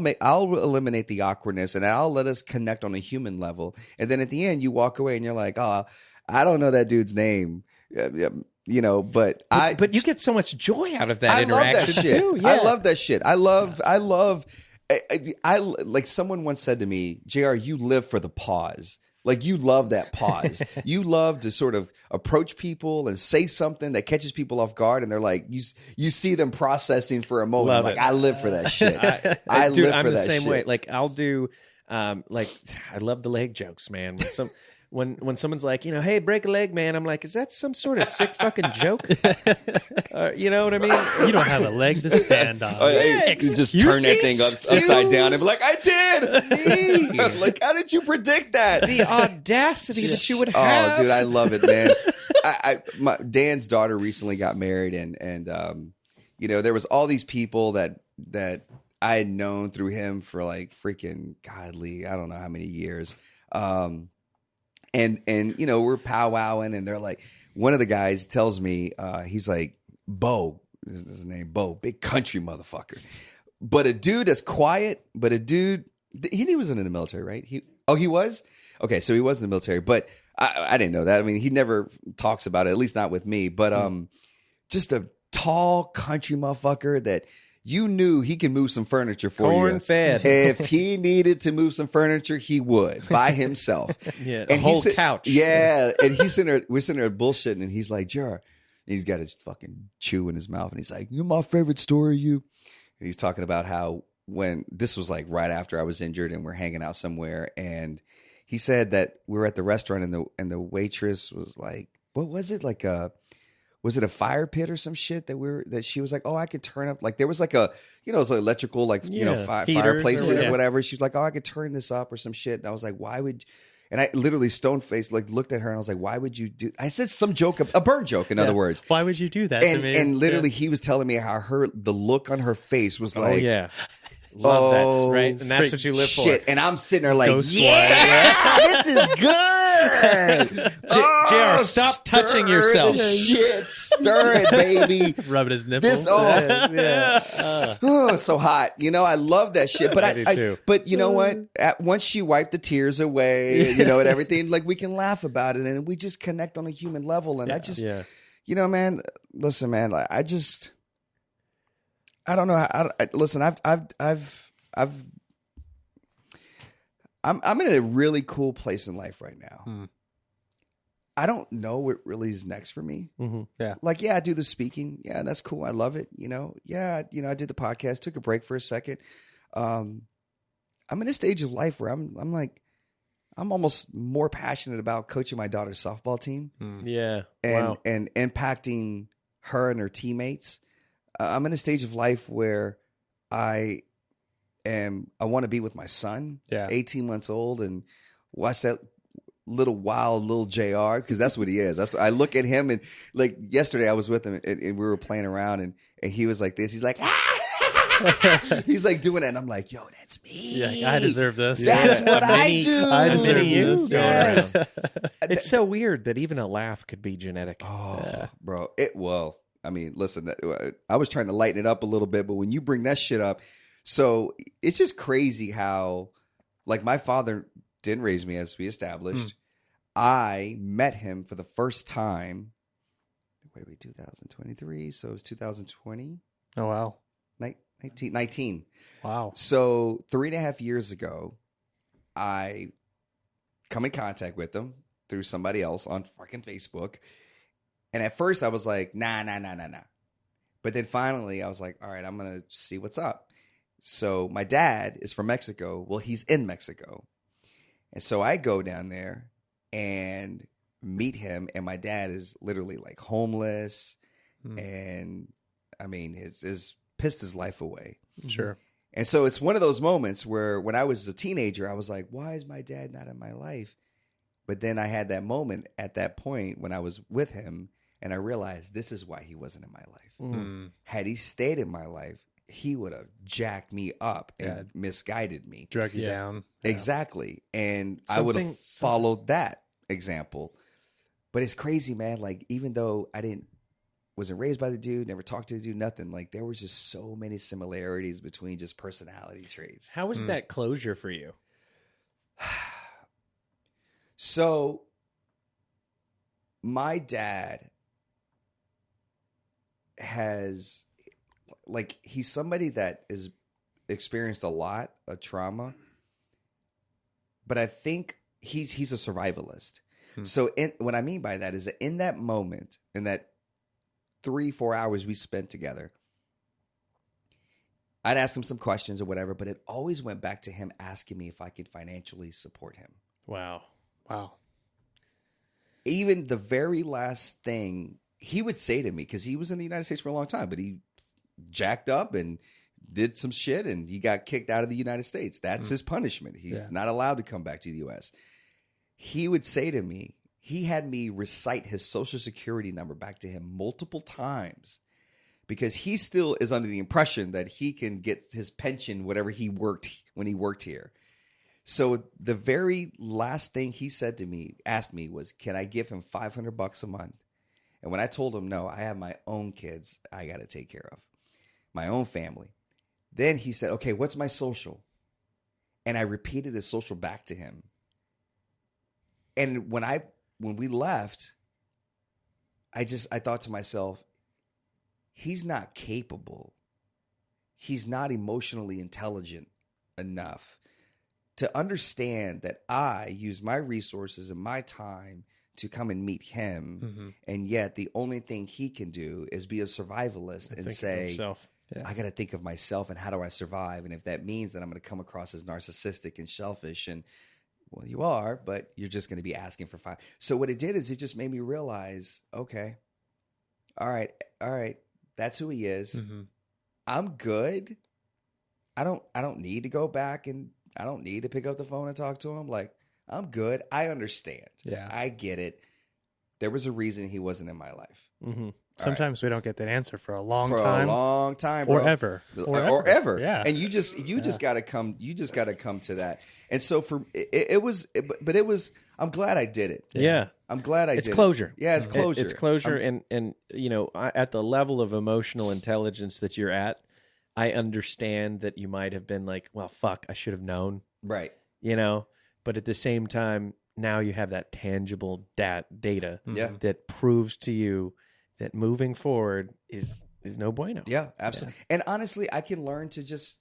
Speaker 3: eliminate the awkwardness, and I'll let us connect on a human level. And then at the end, you walk away and you're like, oh, I don't know that dude's name. But
Speaker 1: you get so much joy out of that
Speaker 3: I
Speaker 1: interaction
Speaker 3: love that shit.
Speaker 1: too. Yeah.
Speaker 3: I love that shit. I love. I like someone once said to me, JR, you live for the pause. Like, you love that pause. You love to sort of approach people and say something that catches people off guard, and they're like, you see them processing for a moment.
Speaker 1: Love
Speaker 3: like,
Speaker 1: it.
Speaker 3: I live for that shit.
Speaker 1: Dude, I'm
Speaker 3: for
Speaker 1: the
Speaker 3: that
Speaker 1: same
Speaker 3: shit.
Speaker 1: way. Like, I'll do, I love the leg jokes, man. When someone's like, hey, break a leg, man, I'm like, is that some sort of sick fucking joke? You know what I mean?
Speaker 2: You don't have a leg to stand on.
Speaker 3: You just turn that thing upside down and be like, I did. Like, how did you predict that?
Speaker 1: The audacity that you would have.
Speaker 3: Oh, dude, I love it, man. Dan's daughter recently got married, and there was all these people that I had known through him for like freaking godly, I don't know how many years. And we're powwowing, and they're like, one of the guys tells me, he's like, Bo, this is his name, Bo, big country motherfucker. But a dude that's quiet, he wasn't in the military, right? He was? Okay, so he was in the military, but I didn't know that. I mean, he never talks about it, at least not with me, but just a tall country motherfucker that you knew he can move some furniture for you.
Speaker 1: Corn-fed.
Speaker 3: If he needed to move some furniture, he would by himself.
Speaker 1: Yeah,
Speaker 3: and
Speaker 1: a whole couch.
Speaker 3: Yeah, and we're sitting there bullshitting, and he's like, Jar, he's got his fucking chew in his mouth, and he's like, you know my favorite story, you? And he's talking about how when this was like right after I was injured, and we're hanging out somewhere, and he said that we were at the restaurant, and the waitress was like, what was it, like was it a fire pit or some shit that she was like, oh, I could turn up, like there was like a, it's like electrical, like, fireplaces or whatever. She was like, oh, I could turn this up or some shit. And I was like, why would, And I literally stone-faced, like, looked at her and I was like, why would you do... I said some joke, a burn joke, in other words.
Speaker 2: Why would you do that to me?
Speaker 3: And literally he was telling me how the look on her face was like...
Speaker 1: Oh, yeah. Love that, right? And that's what you live
Speaker 3: shit.
Speaker 1: for.
Speaker 3: And I'm sitting there like,
Speaker 2: Ghost
Speaker 3: this is good.
Speaker 1: JR, stop touching yourself.
Speaker 3: Stir it, baby.
Speaker 2: Rubbing his nipples.
Speaker 3: Oh, so hot. You know, I love that shit. But
Speaker 1: I do too.
Speaker 3: But you know what? Once she wiped the tears away, you know, and everything, like, we can laugh about it and we just connect on a human level. And I just, you know, man, listen, man, like, I don't know. Listen, I'm in a really cool place in life right now. I don't know what really is next for me.
Speaker 2: Yeah.
Speaker 3: Like, yeah, I do the speaking. Yeah, that's cool. I love it. You know, yeah, you know, I did the podcast, took a break for a second. I'm in a stage of life where I'm like, I'm almost more passionate about coaching my daughter's softball team.
Speaker 1: Yeah.
Speaker 3: And impacting her and her teammates. I'm in a stage of life where I want to be with my son, 18 months old, and watch that little wild little JR, because that's what he is. I look at him, and like yesterday I was with him and we were playing around and he was like this. He's like, he's like doing it, and I'm like, yo, that's me.
Speaker 2: Yeah, I deserve this.
Speaker 3: That's what I do.
Speaker 2: I deserve this.
Speaker 3: Yes.
Speaker 1: It's so weird that even a laugh could be genetic.
Speaker 3: Oh, bro. I mean, listen, I was trying to lighten it up a little bit, but when you bring that shit up, so it's just crazy how, like, my father didn't raise me, as we established. I met him for the first time. Wait, 2023. So it was 2020.
Speaker 2: Oh, wow.
Speaker 3: 19.
Speaker 2: Wow.
Speaker 3: So 3.5 years ago, I come in contact with him through somebody else on fucking Facebook. And at first I was like, nah. But then finally I was like, all right, I'm going to see what's up. So my dad is from Mexico. Well, he's in Mexico. And so I go down there and meet him. And my dad is literally like homeless. And I mean, it's pissed his life away.
Speaker 2: Sure.
Speaker 3: And so it's one of those moments where when I was a teenager, I was like, why is my dad not in my life? But then I had that moment at that point when I was with him. And I realized this is why he wasn't in my life. Had he stayed in my life, he would have jacked me up and misguided me.
Speaker 2: Drug you down.
Speaker 3: Exactly. And I would have followed that example. But it's crazy, man. Like, even though wasn't raised by the dude, never talked to the dude, nothing, like, there was just so many similarities between just personality traits.
Speaker 1: How was that closure for you?
Speaker 3: So my dad has, like, he's somebody that is experienced a lot of trauma, but I think he's a survivalist. So what I mean by that is that in that moment, in that 3-4 hours we spent together, I'd ask him some questions or whatever, but it always went back to him asking me if I could financially support him.
Speaker 2: Wow.
Speaker 3: Even the very last thing he would say to me, because he was in the United States for a long time, but he jacked up and did some shit and he got kicked out of the United States. That's his punishment. He's not allowed to come back to the U.S. He would say to me, he had me recite his social security number back to him multiple times because he still is under the impression that he can get his pension, whatever he worked when he worked here. So the very last thing he said to me, asked me, was, can I give him $500 a month? And when I told him, no, I have my own kids I got to take care of, my own family. Then he said, okay, what's my social? And I repeated his social back to him. And when we left, I thought to myself, he's not capable. He's not emotionally intelligent enough to understand that I use my resources and my time to come and meet him. And yet the only thing he can do is be a survivalist and say, I got to think of myself and how do I survive? And if that means that I'm going to come across as narcissistic and selfish, and well, you are, but you're just going to be asking for $5. So what it did is it just made me realize, okay, all right. That's who he is. I'm good. I don't need to go back and I don't need to pick up the phone and talk to him. Like, I'm good. I understand.
Speaker 2: Yeah.
Speaker 3: I get it. There was a reason he wasn't in my life.
Speaker 1: Mm-hmm.
Speaker 2: Sometimes we don't get that answer for a long
Speaker 3: For
Speaker 2: time.
Speaker 3: a long time, bro.
Speaker 2: Or ever.
Speaker 3: Or ever.
Speaker 2: Yeah.
Speaker 3: And you just got to come to that. And so it was I'm glad I did it.
Speaker 1: Yeah.
Speaker 3: I'm glad I did
Speaker 1: It's closure.
Speaker 3: it. Yeah, it's closure.
Speaker 1: It's closure. And you know, at the level of emotional intelligence that you're at, I understand that you might have been like, well, fuck, I should have known.
Speaker 3: Right.
Speaker 1: You know, but at the same time, now you have that tangible data that proves to you that moving forward is no bueno.
Speaker 3: Yeah, absolutely. Yeah. And honestly, I can learn to just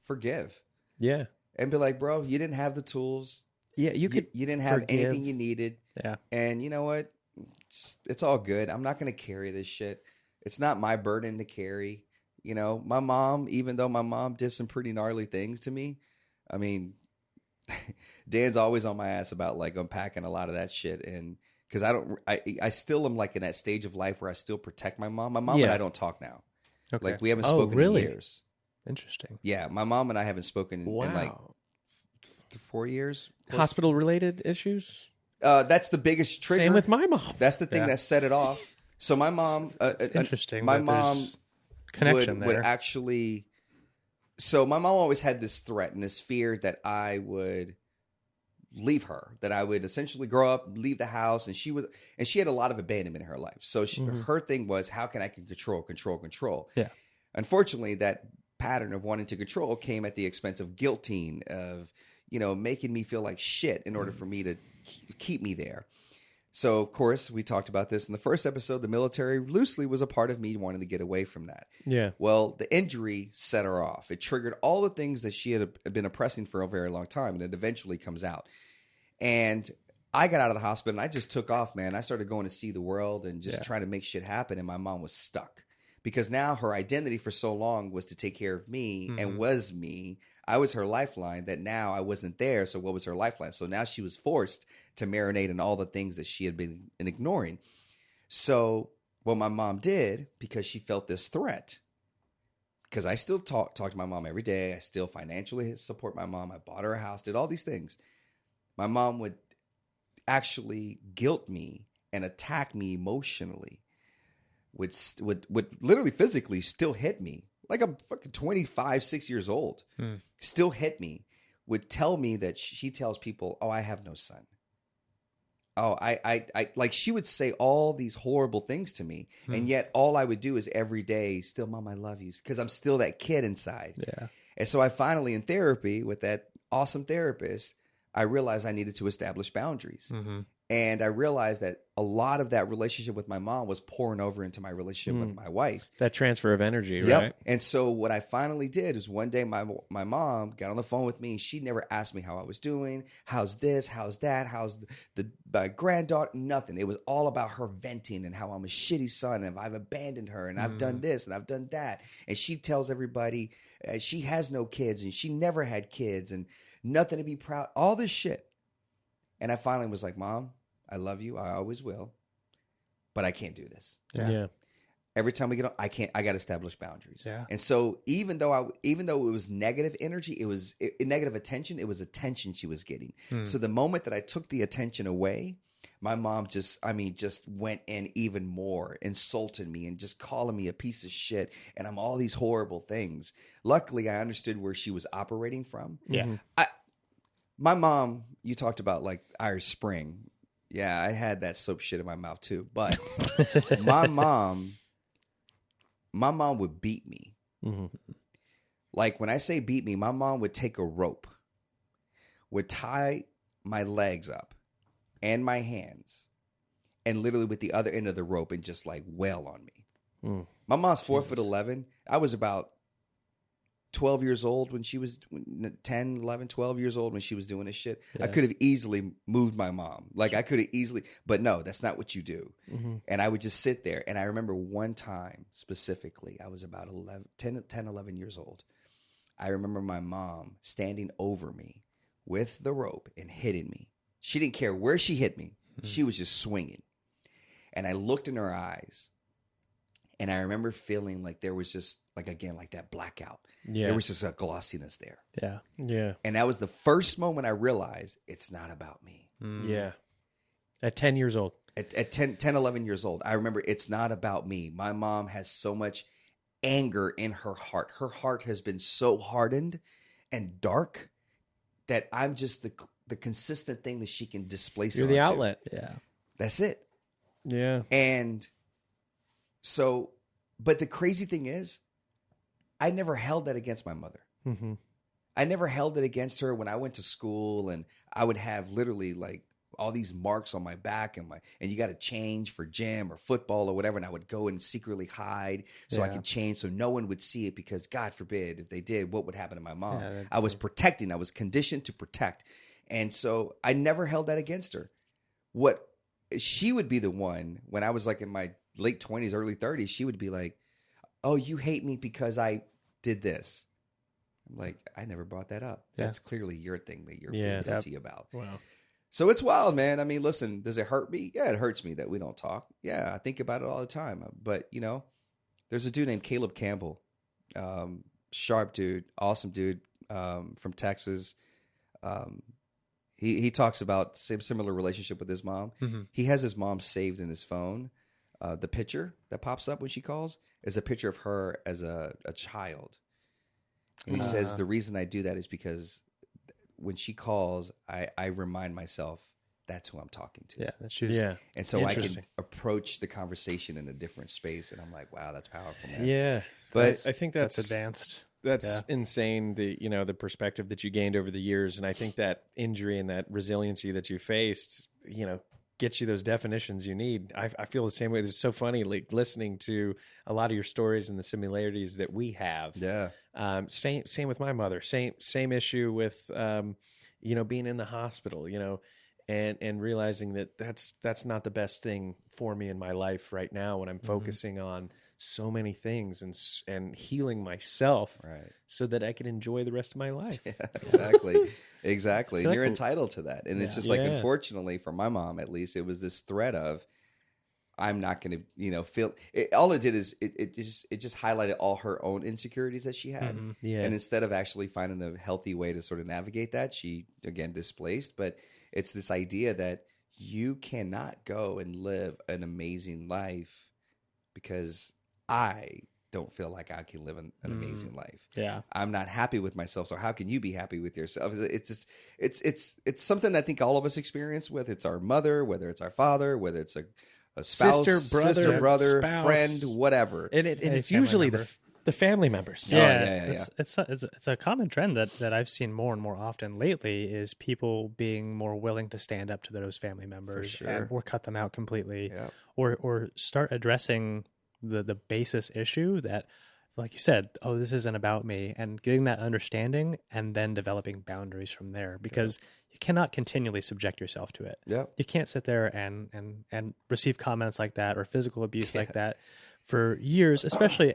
Speaker 3: forgive.
Speaker 1: Yeah.
Speaker 3: And be like, bro, you didn't have the tools.
Speaker 1: Yeah, you didn't
Speaker 3: have anything you needed.
Speaker 2: Yeah.
Speaker 3: And you know what? It's all good. I'm not going to carry this shit. It's not my burden to carry. You know, my mom, even though my mom did some pretty gnarly things to me, I mean, Dan's always on my ass about like unpacking a lot of that shit. And because I still am like in that stage of life where I still protect my mom. My mom and I don't talk now. Okay. Like we haven't spoken in years.
Speaker 2: Interesting.
Speaker 3: Yeah. My mom and I haven't spoken in like 4 years.
Speaker 1: Hospital related issues?
Speaker 3: That's the biggest trigger.
Speaker 1: Same with my mom.
Speaker 3: That's the thing that set it off. So my mom,
Speaker 2: it's interesting.
Speaker 3: My mom
Speaker 2: connection
Speaker 3: would actually. So my mom always had this threat and this fear that I would leave her, that I would essentially grow up, leave the house, and she had a lot of abandonment in her life. So her thing was, how can I control?
Speaker 2: Yeah.
Speaker 3: Unfortunately, that pattern of wanting to control came at the expense of guilting, of making me feel like shit in order for me to keep me there. So, of course, we talked about this in the first episode. The military loosely was a part of me wanting to get away from that.
Speaker 1: Yeah.
Speaker 3: Well, the injury set her off. It triggered all the things that she had been oppressing for a very long time, and it eventually comes out. And I got out of the hospital, and I just took off, man. I started going to see the world and just trying to make shit happen, and my mom was stuck. Because now her identity for so long was to take care of me and was me. I was her lifeline, that now I wasn't there. So what was her lifeline? So now she was forced to marinate in all the things that she had been ignoring. So what my mom did, because she felt this threat, because I still talk to my mom every day. I still financially support my mom. I bought her a house, did all these things. My mom would actually guilt me and attack me emotionally, would literally physically still hit me. Like I'm fucking 25, 6 years old, still hit me, would tell me that she tells people, oh, I have no son. Oh, I like she would say all these horrible things to me. And yet all I would do is every day, still, Mom, I love you. Because I'm still that kid inside.
Speaker 2: Yeah.
Speaker 3: And so I finally, in therapy with that awesome therapist, I realized I needed to establish boundaries. And I realized that a lot of that relationship with my mom was pouring over into my relationship with my wife.
Speaker 1: That transfer of energy,
Speaker 3: yep.
Speaker 1: Right?
Speaker 3: And so what I finally did is one day my mom got on the phone with me. She never asked me how I was doing. How's this? How's that? How's my granddaughter? Nothing. It was all about her venting and how I'm a shitty son and I've abandoned her and I've done this and I've done that. And she tells everybody she has no kids and she never had kids and nothing to be proud. All this shit. And I finally was like, Mom, I love you. I always will. But I can't do this.
Speaker 1: Yeah.
Speaker 3: Every time we get on, I got to establish boundaries.
Speaker 2: Yeah.
Speaker 3: And so even though it was negative energy, it was negative attention. It was attention she was getting. So the moment that I took the attention away, my mom just went in even more, insulted me and just calling me a piece of shit. And I'm all these horrible things. Luckily, I understood where she was operating from.
Speaker 2: Yeah.
Speaker 3: My mom, you talked about like Irish Spring. Yeah, I had that soap shit in my mouth too. But my mom would beat me. Like when I say beat me, my mom would take a rope, would tie my legs up and my hands, and literally with the other end of the rope and just like wail on me. My mom's 4'11". I was about 12 years old when she was 10, 11, 12 years old when she was doing this shit. Yeah. I could have easily moved my mom. Like I could have easily, but no, that's not what you do. And I would just sit there. And I remember one time specifically, I was about 10, 11 years old. I remember my mom standing over me with the rope and hitting me. She didn't care where she hit me. She was just swinging. And I looked in her eyes And I remember feeling like there was just like, again, like that blackout.
Speaker 1: Yeah.
Speaker 3: There was just a glossiness there.
Speaker 2: Yeah.
Speaker 1: Yeah.
Speaker 3: And that was the first moment I realized it's not about me.
Speaker 1: Yeah. At 10 years old.
Speaker 3: At 10, 11 years old, I remember it's not about me. My mom has so much anger in her heart. Her heart has been so hardened and dark that I'm just the consistent thing that she can displace.
Speaker 1: You're the
Speaker 3: onto.
Speaker 1: outlet.
Speaker 2: Yeah.
Speaker 3: That's it.
Speaker 1: Yeah.
Speaker 3: And so, but the crazy thing is, I never held that against my mother.
Speaker 1: Mm-hmm.
Speaker 3: I never held it against her when I went to school, and I would have literally like all these marks on my back and you got to change for gym or football or whatever. And I would go and secretly hide so I could change so no one would see it, because God forbid if they did, what would happen to my mom?
Speaker 2: Yeah,
Speaker 3: I was protecting. I was conditioned to protect. And so I never held that against her. What she would be the one when I was like in my late 20s, early 30s, she would be like, oh, you hate me because I did this. I'm like, I never brought that up.
Speaker 2: Yeah.
Speaker 3: That's clearly your thing that you're feeling guilty about.
Speaker 1: Wow.
Speaker 3: So it's wild, man. I mean, listen, does it hurt me? Yeah, it hurts me that we don't talk. Yeah, I think about it all the time. But, you know, there's a dude named Caleb Campbell, sharp dude, awesome dude from Texas. He talks about similar relationship with his mom.
Speaker 2: Mm-hmm.
Speaker 3: He has his mom saved in his phone. The picture that pops up when she calls is a picture of her as a child. And he says, the reason I do that is because when she calls, I remind myself that's who I'm talking to.
Speaker 2: Yeah, that's true.
Speaker 1: Yeah.
Speaker 3: And so I can approach the conversation in a different space. And I'm like, wow, that's powerful, man.
Speaker 1: Yeah.
Speaker 3: But
Speaker 1: I think that's
Speaker 2: advanced.
Speaker 1: That's insane. The perspective that you gained over the years. And I think that injury and that resiliency that you faced, gets you those definitions you need. I feel the same way. It's so funny, like listening to a lot of your stories and the similarities that we have.
Speaker 3: Yeah.
Speaker 1: Same with my mother. Same issue with being in the hospital. And realizing that that's not the best thing for me in my life right now when I'm focusing on so many things and healing myself,
Speaker 3: right,
Speaker 1: so that I can enjoy the rest of my life.
Speaker 3: Yeah, exactly. And you're entitled to that. And it's just like, unfortunately for my mom, at least, it was this threat of, I'm not going to, feel it. All it did is it just highlighted all her own insecurities that she had.
Speaker 1: Mm-hmm. Yeah.
Speaker 3: And instead of actually finding a healthy way to sort of navigate that, she again displaced. But it's this idea that you cannot go and live an amazing life because I don't feel like I can live an amazing life.
Speaker 2: Yeah.
Speaker 3: I'm not happy with myself. So how can you be happy with yourself? It's something I think all of us experience, whether it's our mother, whether it's our father, whether it's a spouse, sister, brother,
Speaker 1: spouse,
Speaker 3: friend, whatever.
Speaker 1: And it's usually the family members.
Speaker 2: Yeah. It's a common trend that I've seen more and more often lately is people being more willing to stand up to those family members or cut them out completely, or start addressing the basis issue that, like you said, oh, this isn't about me, and getting that understanding and then developing boundaries from there, because you cannot continually subject yourself to it.
Speaker 3: Yeah.
Speaker 2: You can't sit there and receive comments like that or physical abuse like that for years, especially,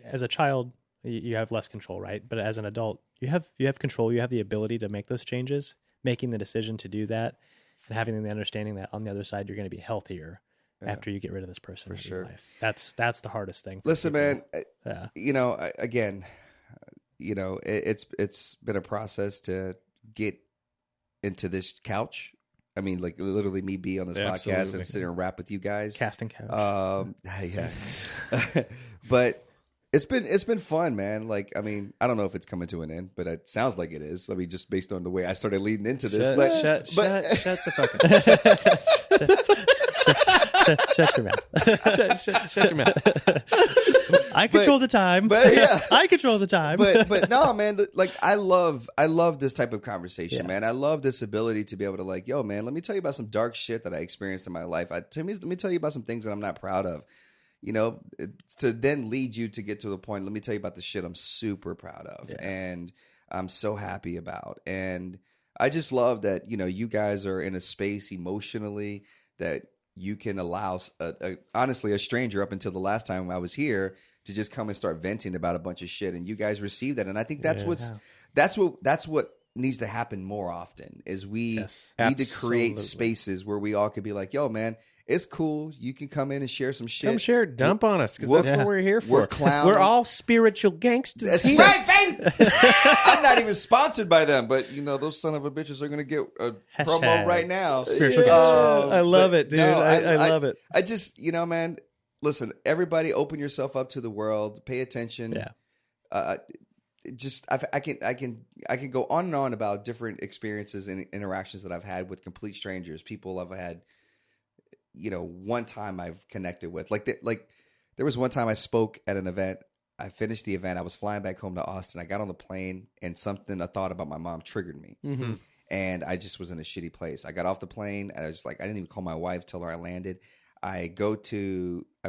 Speaker 2: as a child, you have less control, right? But as an adult, you have control, you have the ability to make those changes, making the decision to do that, and having the understanding that on the other side, you're going to be healthier after you get rid of this person in your life. That's the hardest thing.
Speaker 3: Listen,
Speaker 2: people.
Speaker 3: man, again, it's been a process to get into this couch. I mean, like literally me be on this podcast and sit and rap with you guys.
Speaker 2: Casting couch.
Speaker 3: But it's been fun, man. Like, I mean, I don't know if it's coming to an end, but it sounds like it is. I mean, just based on the way I started leading into this.
Speaker 1: Shut the fuck up.
Speaker 2: Shut your mouth.
Speaker 1: Shut your mouth.
Speaker 2: I control the time.
Speaker 3: But yeah,
Speaker 2: I control the time.
Speaker 3: But no, man. Like I love this type of conversation, man. I love this ability to be able to like, yo, man. Let me tell you about some dark shit that I experienced in my life. Let me tell you about some things that I'm not proud of. To then lead you to get to the point. Let me tell you about the shit I'm super proud of, and I'm so happy about. And I just love that you guys are in a space emotionally that you can allow honestly a stranger up until the last time I was here to just come and start venting about a bunch of shit, and you guys receive that. And I think that's what needs to happen more often is we need to create spaces where we all could be like, yo, man, It's cool. You can come in and share some shit.
Speaker 1: Come share, dump on us, because that's what we're here for.
Speaker 3: We're clowning.
Speaker 1: We're all spiritual gangsters.
Speaker 3: That's
Speaker 1: here.
Speaker 3: right, baby. I'm not even sponsored by them, but those son of a bitches are gonna get a promo right now.
Speaker 2: Spiritual
Speaker 1: I love it, dude.
Speaker 3: No,
Speaker 1: I love it.
Speaker 3: I just, man, listen. Everybody, open yourself up to the world. Pay attention.
Speaker 2: Yeah.
Speaker 3: I can go on and on about different experiences and interactions that I've had with complete strangers, people I've had, one time I've connected with. Like there was one time I spoke at an event. I finished the event. I was flying back home to Austin. I got on the plane and a thought about my mom triggered me.
Speaker 1: Mm-hmm.
Speaker 3: And I just was in a shitty place. I got off the plane and I was like, I didn't even call my wife, tell her I landed. I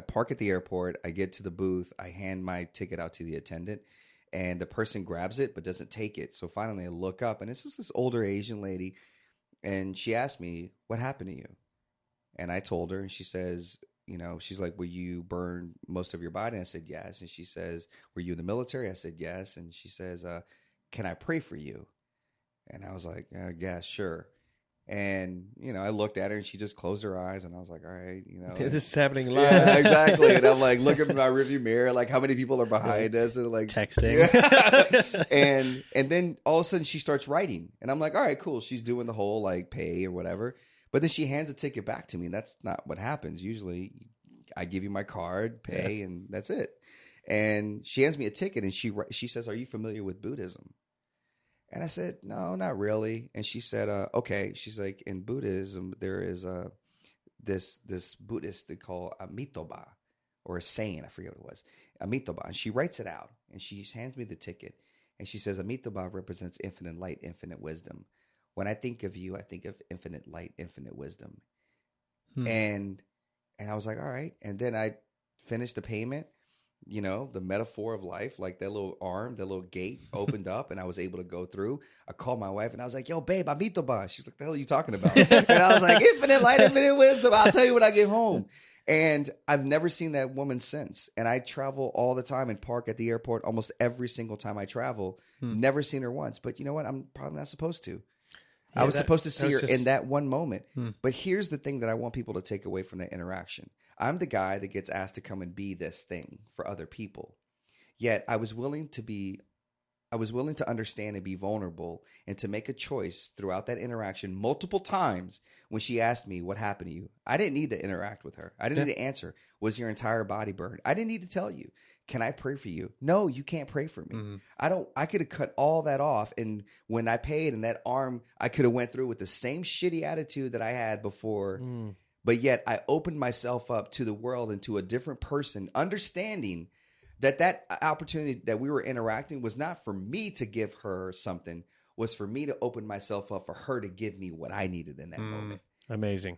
Speaker 3: park at the airport. I get to the booth. I hand my ticket out to the attendant. And the person grabs it but doesn't take it. So finally I look up, and it's just this older Asian lady. And she asked me, what happened to you? And I told her, and she says, she's like, were you burned most of your body? And I said, yes. And she says, were you in the military? I said, yes. And she says, can I pray for you? And I was like, yeah, sure. And, I looked at her and she just closed her eyes and I was like, all right,
Speaker 1: This is happening live.
Speaker 3: Yeah, exactly. And I'm like, looking in my rearview mirror, like how many people are behind us and like
Speaker 2: texting.
Speaker 3: Yeah. and then all of a sudden she starts writing and I'm like, all right, cool. She's doing the whole like pay or whatever. But then she hands a ticket back to me. And that's not what happens. Usually I give you my card, pay, and that's it. And she hands me a ticket and she says, are you familiar with Buddhism? And I said, no, not really. And she said, okay. She's like, in Buddhism, there is this Buddhist they call Amitabha, or a saying, I forget what it was, Amitabha. And she writes it out, and she hands me the ticket. And she says, Amitabha represents infinite light, infinite wisdom. When I think of you, I think of infinite light, infinite wisdom. And I was like, all right. And then I finished the payment. The metaphor of life, like that little arm, that little gate opened up and I was able to go through. I called my wife and I was like, yo, babe, Amitabha. She's like, the hell are you talking about? And I was like, infinite light, infinite wisdom. I'll tell you when I get home. And I've never seen that woman since. And I travel all the time and park at the airport almost every single time I travel. Never seen her once. But you know what? I'm probably not supposed to. I was supposed to see her in that one moment. But here's the thing that I want people to take away from that interaction. I'm the guy that gets asked to come and be this thing for other people. Yet I was willing to understand and be vulnerable and to make a choice throughout that interaction multiple times when she asked me, what happened to you? I didn't need to interact with her. I didn't need to answer. Was your entire body burned? I didn't need to tell you. Can I pray for you? No, you can't pray for me. I could have cut all that off. And when I paid and that arm, I could have went through with the same shitty attitude that I had before. But yet I opened myself up to the world and to a different person, understanding that opportunity that we were interacting was not for me to give her something, was for me to open myself up for her to give me what I needed in that moment.
Speaker 1: Amazing.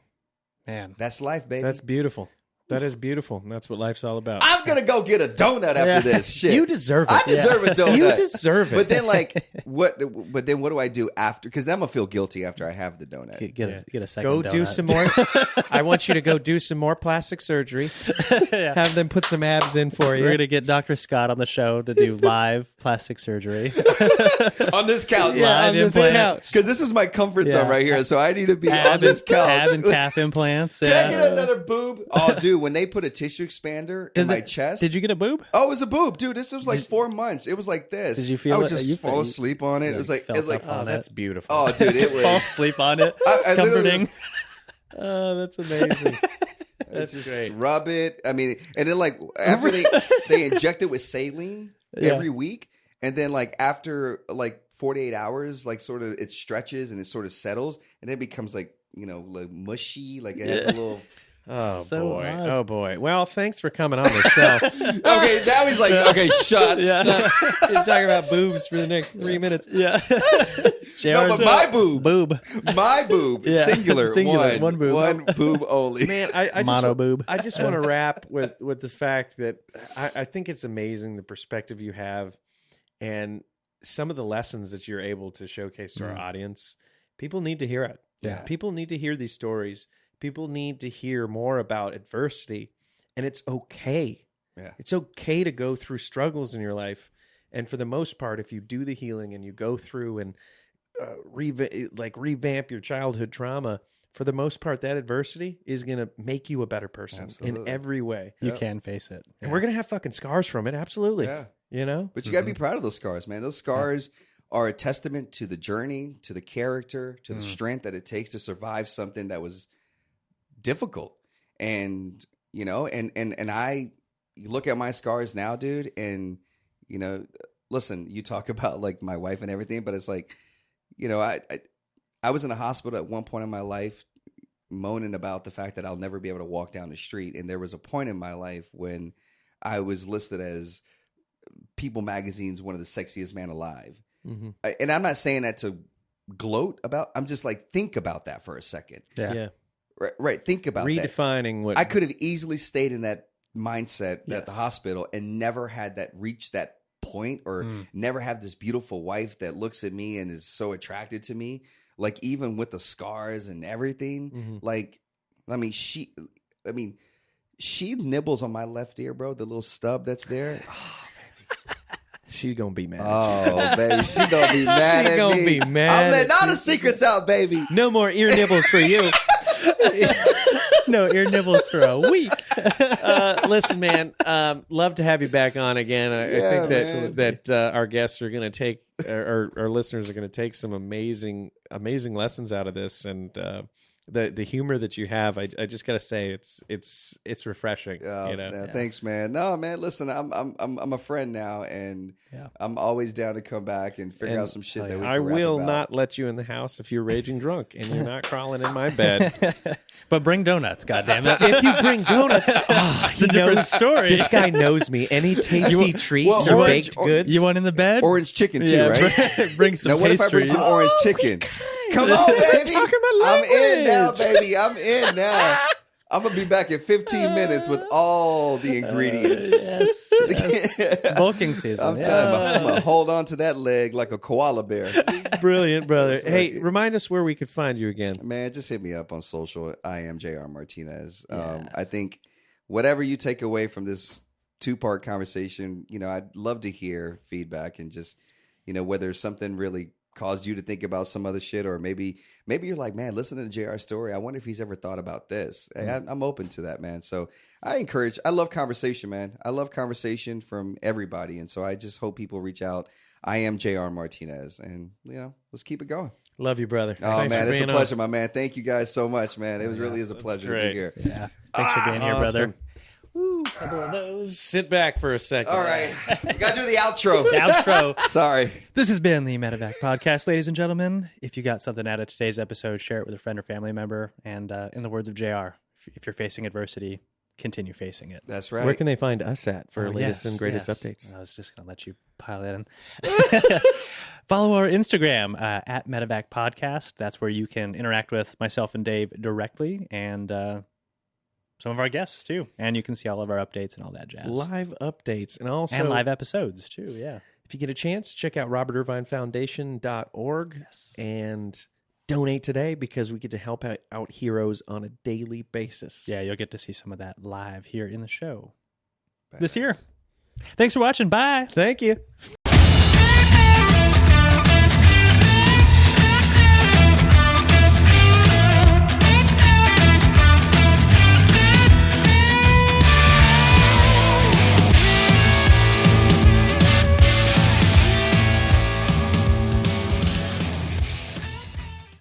Speaker 2: Man.
Speaker 3: That's life, baby.
Speaker 1: That's beautiful. That is beautiful. And that's what life's all about.
Speaker 3: I'm going to go get a donut after this shit.
Speaker 1: You deserve it.
Speaker 3: I deserve a donut.
Speaker 1: You deserve it.
Speaker 3: But then what do I do after? Because then I'm going to feel guilty after I have the donut.
Speaker 2: Get a second donut.
Speaker 1: Do some more. I want you to go do some more plastic surgery. Have them put some abs in for you.
Speaker 2: We're going to get Dr. Scott on the show to do live plastic surgery.
Speaker 3: On this couch.
Speaker 1: Yeah, on this couch.
Speaker 3: Because this is my comfort zone right here. So I need to be on this couch.
Speaker 2: Ab and calf implants.
Speaker 3: Can I get another boob? Oh, dude, when they put a tissue expander in my chest.
Speaker 2: Did you get a boob?
Speaker 3: Oh, it was a boob, dude. This was like 4 months. It was like this.
Speaker 2: Did you feel
Speaker 3: I would
Speaker 2: it?
Speaker 3: just fall asleep on it. It was like,
Speaker 1: oh, that's beautiful.
Speaker 3: Oh, dude, it was.
Speaker 2: Fall asleep on it.
Speaker 3: I
Speaker 2: comforting.
Speaker 1: Oh, that's amazing. That's
Speaker 3: just
Speaker 1: great.
Speaker 3: Rub it. I mean, and then after they inject it with saline every week, and then after 48 hours, sort of it stretches and it sort of settles, and it becomes mushy, it has a little.
Speaker 1: Oh,
Speaker 2: so
Speaker 1: boy.
Speaker 2: odd.
Speaker 1: Oh, boy. Well, thanks for coming on the show.
Speaker 3: Okay, now he's like, okay, shut.
Speaker 1: You're talking about boobs for the next 3 minutes.
Speaker 2: Yeah.
Speaker 3: No, but my boob. My boob.
Speaker 2: Yeah.
Speaker 3: Singular.
Speaker 2: One boob.
Speaker 3: One boob only.
Speaker 1: Man, I
Speaker 2: Mono boob.
Speaker 1: I just want to wrap with the fact that I think it's amazing the perspective you have and some of the lessons that you're able to showcase to our audience. People need to hear it.
Speaker 3: Yeah.
Speaker 1: People need to hear these stories. People need to hear more about adversity, and it's okay.
Speaker 3: Yeah.
Speaker 1: It's okay to go through struggles in your life. And for the most part, if you do the healing and you go through and revamp your childhood trauma, for the most part, that adversity is going to make you a better person in
Speaker 3: Absolutely.
Speaker 1: every way.
Speaker 2: You can face it.
Speaker 1: And we're going to have fucking scars from it. Absolutely.
Speaker 3: Yeah.
Speaker 1: You know?
Speaker 3: But you got to be proud of those scars, man. Those scars are a testament to the journey, to the character, to the strength that it takes to survive something that was difficult. And, you know, and I look at my scars now, dude, and, you know, listen, you talk about like my wife and everything, but it's like, you know, I was in a hospital at one point in my life moaning about the fact that I'll never be able to walk down the street. And there was a point in my life when I was listed as People Magazine's one of the sexiest man alive.
Speaker 1: Mm-hmm.
Speaker 3: And I'm not saying that to gloat about, I'm just like, think about that for a second.
Speaker 1: Yeah.
Speaker 3: Right. Think about that.
Speaker 1: Redefining what
Speaker 3: I could have easily stayed in that mindset at the hospital and never had that reach that point, or never have this beautiful wife that looks at me and is so attracted to me. Like, even with the scars and everything, like, she nibbles on my left ear, bro. The little stub that's there.
Speaker 1: she's gonna be mad.
Speaker 3: Oh, baby, she gonna be mad.
Speaker 1: She gonna be mad.
Speaker 3: I'm letting all the secrets out, baby.
Speaker 1: No more ear nibbles for you.
Speaker 2: No ear nibbles for a week.
Speaker 1: Listen, man, love to have you back on again. I think that our guests are going to take, our listeners are going to take some amazing lessons out of this, and the humor that you have. I just got to say, it's refreshing.
Speaker 3: Oh,
Speaker 1: you know?
Speaker 3: Thanks, man. No, man. Listen, I'm a friend now, and I'm always down to come back and figure out some shit that we can
Speaker 1: I
Speaker 3: rap
Speaker 1: will
Speaker 3: about.
Speaker 1: not let you in the house if you're raging drunk and you're not crawling in my bed.
Speaker 2: But bring donuts, goddammit.
Speaker 1: If you bring donuts, it's
Speaker 2: a different story.
Speaker 1: This guy knows me. Any tasty treats
Speaker 3: well,
Speaker 1: or
Speaker 3: orange-
Speaker 1: baked
Speaker 3: or-
Speaker 1: goods?
Speaker 2: You want in the bed?
Speaker 3: Orange chicken too, right?
Speaker 2: Bring some
Speaker 3: Now, what if I bring
Speaker 2: pastries.
Speaker 3: some orange chicken? Come on, baby.
Speaker 1: talking my
Speaker 3: I'm in now,
Speaker 1: language.
Speaker 3: baby. I'm in now. I'm gonna be back in 15 minutes with all the ingredients.
Speaker 2: Yes. Bulking season.
Speaker 3: I'm gonna hold on to that leg like a koala bear.
Speaker 1: Brilliant, brother. Hey, remind us where we could find you again.
Speaker 3: Man, just hit me up on social. I am JR Martinez. I think whatever you take away from this 2-part conversation, you know, I'd love to hear feedback, and just, you know, whether something really caused you to think about some other shit, or maybe you're like, man, listening to JR's story, I wonder if he's ever thought about this. I'm open to that, man. So I love conversation, man. I love conversation from everybody. And so I just hope people reach out. I am JR Martinez, and, you know, let's keep it going.
Speaker 1: Love you, brother.
Speaker 3: Oh,
Speaker 1: Thanks
Speaker 3: man,
Speaker 1: for
Speaker 3: it's a
Speaker 1: being
Speaker 3: pleasure, my man. Thank you guys so much, man. It really is a pleasure to
Speaker 1: great.
Speaker 3: be here.
Speaker 2: Yeah. Thanks for being here, brother.
Speaker 1: Awesome.
Speaker 2: Woo, couple of those.
Speaker 1: Sit back for a second.
Speaker 3: All right. We got to do the outro.
Speaker 2: Outro.
Speaker 3: Sorry.
Speaker 2: This has been the Medevac Podcast, ladies and gentlemen. If you got something out of today's episode, share it with a friend or family member. And in the words of JR, if you're facing adversity, continue facing it.
Speaker 3: That's right.
Speaker 1: Where can they find us at for latest and greatest updates?
Speaker 2: I was just going to let you pile that in. Follow our Instagram at Medevac Podcast. That's where you can interact with myself and Dave directly, and some of our guests too. And you can see all of our updates and all that jazz.
Speaker 1: Live updates. And also
Speaker 2: and live episodes too, yeah.
Speaker 1: If you get a chance, check out robertirvinefoundation.org and donate today, because we get to help out heroes on a daily basis.
Speaker 2: Yeah, you'll get to see some of that live here in the show this year. Thanks for watching. Bye.
Speaker 1: Thank you.